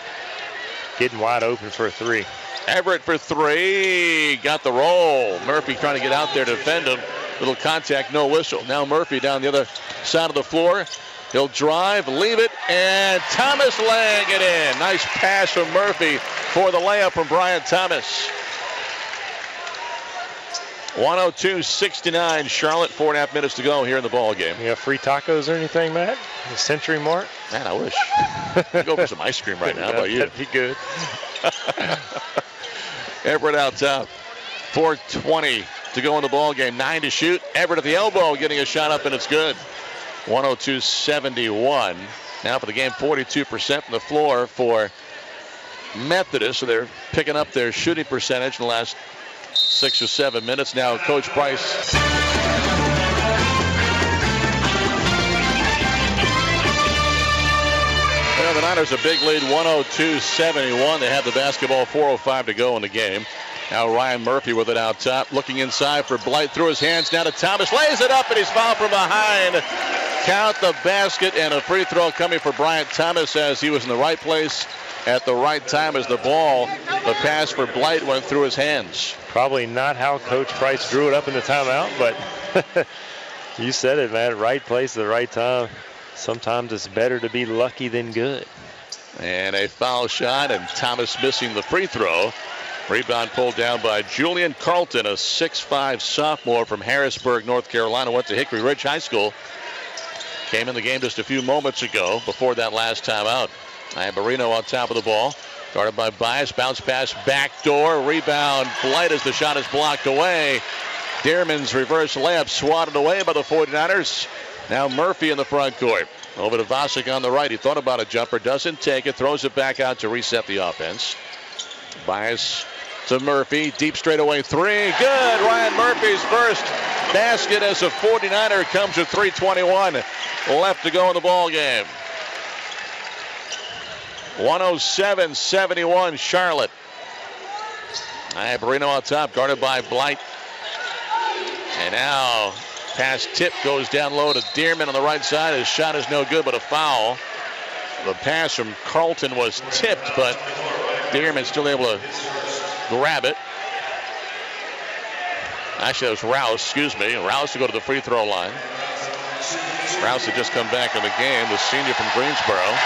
[SPEAKER 2] Getting wide open for a three.
[SPEAKER 1] Everett for three. Got the roll. Murphy trying to get out there to defend him. Little contact, no whistle. Now Murphy down the other side of the floor. He'll drive, leave it, and Thomas laying it in. Nice pass from Murphy for the layup from Brian Thomas. 102-69. Charlotte, 4.5 minutes to go here in the ball game.
[SPEAKER 2] You got free tacos or anything, Matt? The century mark?
[SPEAKER 1] Man, I wish. I'd go for some ice cream right now. How about you?
[SPEAKER 2] That'd be good.
[SPEAKER 1] Everett out top. 4:20 to go in the ball game. 9 to shoot. Everett at the elbow getting a shot up, and it's good. 102-71. Now for the game, 42% from the floor for Methodist. So they're picking up their shooting percentage in the last 6 or 7 minutes. Now Coach Price. Well, the Niners a big lead, 102-71. They have the basketball, 4:05 to go in the game. Now Ryan Murphy with it out top, looking inside for Blight, through his hands now to Thomas, lays it up, and he's fouled from behind. Count the basket, and a free throw coming for Bryant Thomas as he was in the right place at the right time as the ball, the pass for Blight went through his hands.
[SPEAKER 2] Probably not how Coach Price drew it up in the timeout, but you said it, man. Right place at the right time. Sometimes it's better to be lucky than good.
[SPEAKER 1] And a foul shot, and Thomas missing the free throw. Rebound pulled down by Julian Carlton, a 6'5" sophomore from Harrisburg, North Carolina. Went to Hickory Ridge High School. Came in the game just a few moments ago before that last time out. Iambarino on top of the ball. Guarded by Bias. Bounce pass backdoor. Rebound. Blight as the shot is blocked away. Dearman's reverse layup swatted away by the 49ers. Now Murphy in the front court. Over to Bosick on the right. He thought about a jumper. Doesn't take it. Throws it back out to reset the offense. Bias to Murphy. Deep straightaway three. Good. Ryan Murphy's first basket as a 49er comes with 3:21 left to go in the ball game. 107-71 Charlotte. Iambarino on top, guarded by Blight. And now pass tip goes down low to Dearman on the right side. His shot is no good, but a foul. The pass from Carlton was tipped, but Dearman still able to grab it. Actually, that was Rouse, excuse me. Rouse to go to the free throw line. Rouse had just come back in the game, the senior from Greensboro.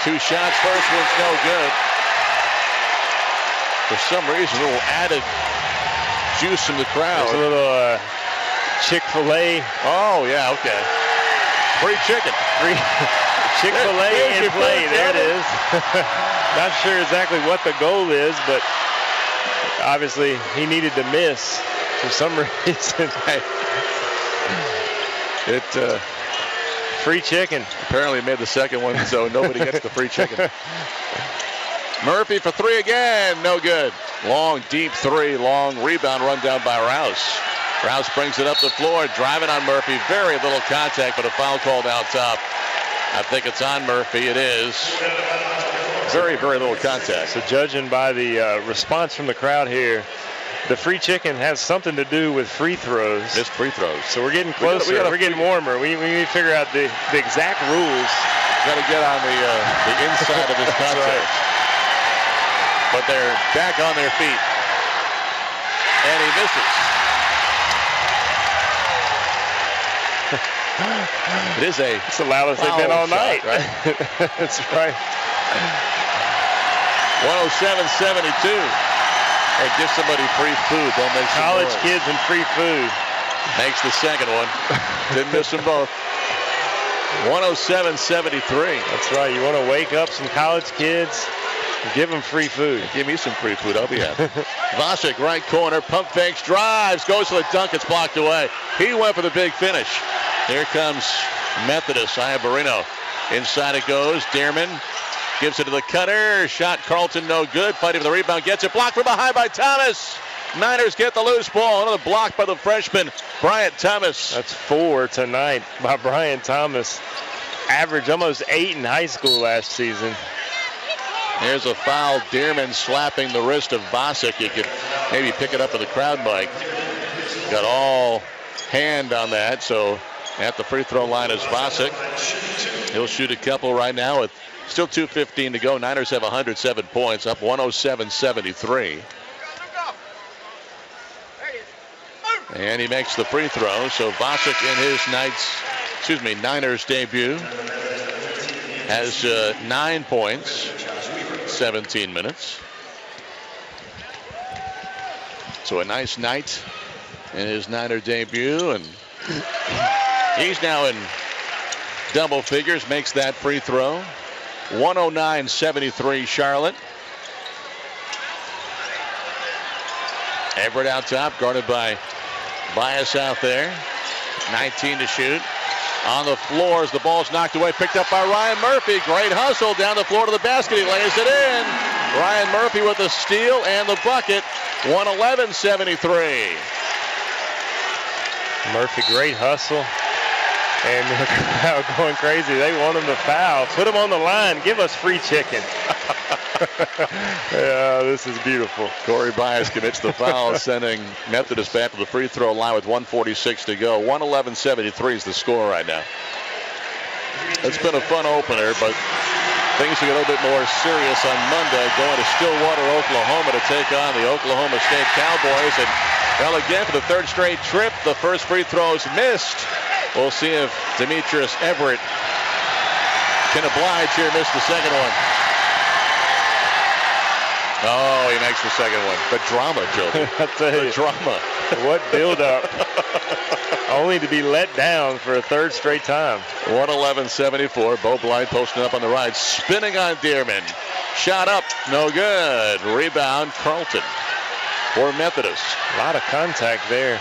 [SPEAKER 1] 2 shots, first one's no good. For some reason, a little added juice in the crowd.
[SPEAKER 2] There's a little Chick-fil-A.
[SPEAKER 1] Oh, yeah, okay. Free chicken.
[SPEAKER 2] Free Chick-fil-A in play. There it is. Not sure exactly what the goal is, but obviously he needed to miss for some reason. Free chicken.
[SPEAKER 1] Apparently made the second one, so nobody gets the free chicken. Murphy for three again. No good. Long, deep three. Long rebound run down by Rouse. Rouse brings it up the floor, driving on Murphy. Very little contact, but a foul called out top. I think it's on Murphy. It is. Very, very little contact.
[SPEAKER 2] So judging by the response from the crowd here, the free chicken has something to do with free throws.
[SPEAKER 1] It's free throws.
[SPEAKER 2] So we're getting closer. We're getting warmer. We need to figure out the exact rules.
[SPEAKER 1] Got to get on the inside of this contest. Right. But they're back on their feet. And he misses. It is
[SPEAKER 2] it's the loudest they've been all night.
[SPEAKER 1] Right?
[SPEAKER 2] That's right.
[SPEAKER 1] 107-72. Hey, give somebody free food. They'll make some
[SPEAKER 2] college
[SPEAKER 1] noise.
[SPEAKER 2] kids and free food.
[SPEAKER 1] Makes the second one. Didn't miss them both. 107-73.
[SPEAKER 2] That's right. You want to wake up some college kids, give them free food.
[SPEAKER 1] Give me some free food. I'll be happy. Vasic, right corner, pump fakes, drives, goes for the dunk. It's blocked away. He went for the big finish. Here comes Methodist. Iabarino. Inside it goes. Dearman gives it to the cutter. Shot Carlton, no good. Fighting for the rebound. Gets it blocked from behind by Thomas. Niners get the loose ball. Another block by the freshman, Bryant Thomas.
[SPEAKER 2] That's 4 tonight by Bryant Thomas. Average almost 8 in high school last season.
[SPEAKER 1] Here's a foul. Dearman slapping the wrist of Vasic. You could maybe pick it up with the crowd mic. Got all hand on that. So at the free throw line is Vasic. He'll shoot a couple right now with still 2:15 to go. Niners have 107 points, up 107-73. And he makes the free throw. So Vasic in his Niners debut has 9 points, 17 minutes. So a nice night in his Niner debut, and he's now in double figures, makes that free throw. 109-73 Charlotte. Everett out top, guarded by Bias out there. 19 to shoot. On the floor as the ball's knocked away, picked up by Ryan Murphy. Great hustle down the floor to the basket. He lays it in. Ryan Murphy with the steal and the bucket. 111-73.
[SPEAKER 2] Murphy, great hustle. And the crowd going crazy. They want him to foul. Put him on the line. Give us free chicken. Yeah, this is beautiful.
[SPEAKER 1] Corey Bias commits the foul, sending Methodist back to the free throw line with 1:46 to go. 111-73 is the score right now. It's been a fun opener, but things will get a little bit more serious on Monday, going to Stillwater, Oklahoma to take on the Oklahoma State Cowboys. And, well, again, for the third straight trip, the first free throw is missed. We'll see if Demetrius Everett can oblige here, miss the second one. Oh, he makes the second one. The drama, children.
[SPEAKER 2] I tell you,
[SPEAKER 1] the drama.
[SPEAKER 2] What build-up. Only to be let down for a third straight time.
[SPEAKER 1] 111-74. Bo Blight posting up on the right. Spinning on Dearman. Shot up. No good. Rebound, Carlton for Methodist.
[SPEAKER 2] A lot of contact there.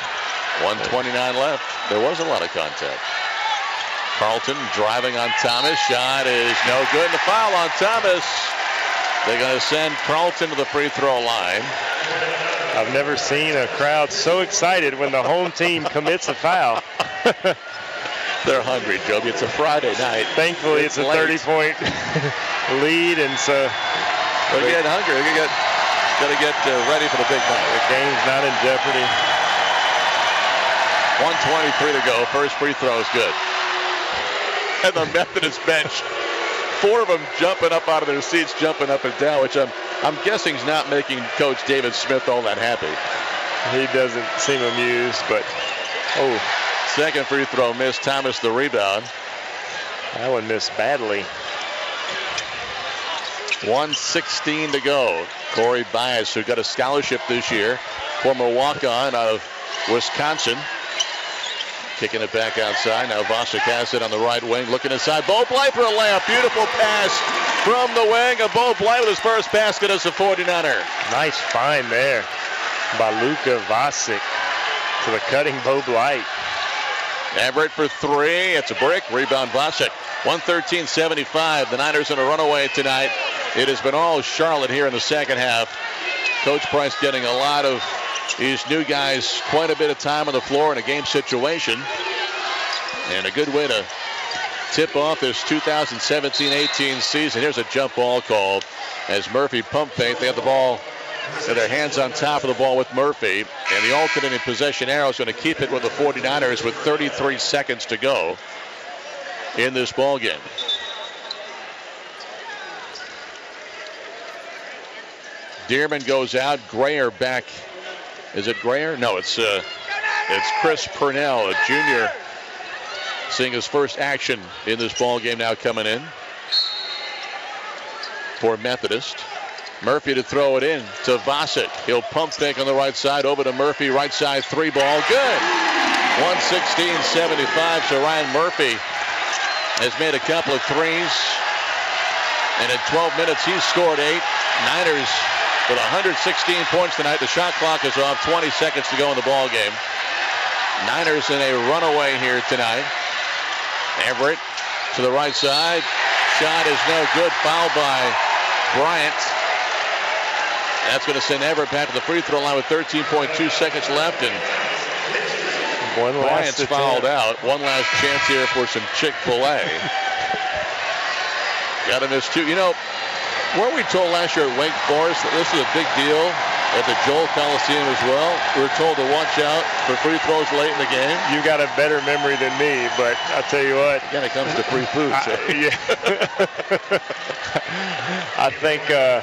[SPEAKER 1] 1:29 left. There was a lot of contact. Carlton driving on Thomas. Shot is no good. The foul on Thomas. They're going to send Carlton to the free throw line.
[SPEAKER 2] I've never seen a crowd so excited when the home team commits a foul.
[SPEAKER 1] They're hungry, Joby. It's a Friday night.
[SPEAKER 2] Thankfully, it's a 30-point lead, and so
[SPEAKER 1] they're getting hungry. They're got to get ready for the big night.
[SPEAKER 2] The game's not in jeopardy.
[SPEAKER 1] 1:23 to go. First free throw is good. And the Methodist bench, 4 of them jumping up out of their seats, jumping up and down, which I'm guessing is not making Coach David Smith all that happy.
[SPEAKER 2] He doesn't seem amused, but
[SPEAKER 1] second free throw missed. Thomas the rebound.
[SPEAKER 2] That one missed badly.
[SPEAKER 1] 1:16 to go. Corey Bias, who got a scholarship this year, former walk-on out of Wisconsin. Kicking it back outside. Now Vasic has it on the right wing. Looking inside. Bo Blight for a layup. Beautiful pass from the wing of Bo Blight with his first basket as a 49er.
[SPEAKER 2] Nice find there by Luka Vasic to the cutting Bo Blight.
[SPEAKER 1] Everett for 3. It's a brick. Rebound Vasic. 113-75. The Niners in a runaway tonight. It has been all Charlotte here in the second half. Coach Price getting a lot of these new guys quite a bit of time on the floor in a game situation. And a good way to tip off this 2017-18 season. Here's a jump ball called as Murphy pump fake. They have the ball and their hands on top of the ball with Murphy. And the alternating possession arrow is going to keep it with the 49ers with 33 seconds to go in this ball game. Dearman goes out. Grayer back. Is it Grayer? No, it's Chris Purnell, a junior seeing his first action in this ball game now coming in for Methodist. Murphy to throw it in to Vossick. He'll pump fake on the right side. Over to Murphy. Right side 3-ball. Good. 116-75. So Ryan Murphy has made a couple of threes. And in 12 minutes, he's scored 8. Niners with 116 points tonight. The shot clock is off. 20 seconds to go in the ball game. Niners in a runaway here tonight. Everett to the right side. Shot is no good. Foul by Bryant. That's going to send Everett back to the free throw line with 13.2 seconds left. And Bryant's fouled out. One last chance here for some Chick-fil-A. Got to miss 2. You know, weren't we told last year at Wake Forest that this is a big deal at the Joel Coliseum as well? We were told to watch out for free throws late in the game.
[SPEAKER 2] You got a better memory than me, but I'll tell you what.
[SPEAKER 1] Again, it comes to free food.
[SPEAKER 2] Yeah. I think the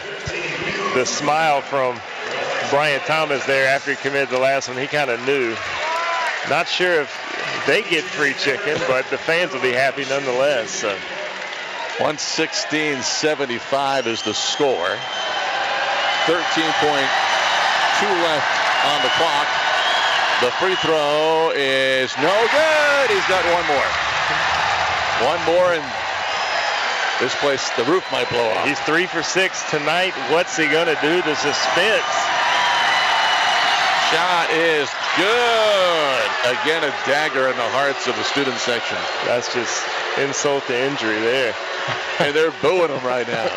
[SPEAKER 2] smile from Brian Thomas there after he committed the last one, he kind of knew. Not sure if they get free chicken, but the fans will be happy nonetheless. So.
[SPEAKER 1] 116-75 is the score. 13.2 left on the clock. The free throw is no good. He's got one more. One more, and this place, the roof might blow off.
[SPEAKER 2] He's 3 for 6 tonight. What's he going to do? The suspense.
[SPEAKER 1] Shot is good. Again, a dagger in the hearts of the student section.
[SPEAKER 2] That's just insult to injury there.
[SPEAKER 1] And they're booing him right now.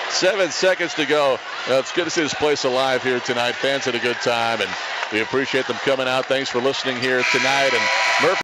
[SPEAKER 1] 7 seconds to go. It's good to see this place alive here tonight. Fans had a good time, and we appreciate them coming out. Thanks for listening here tonight. And Murphy.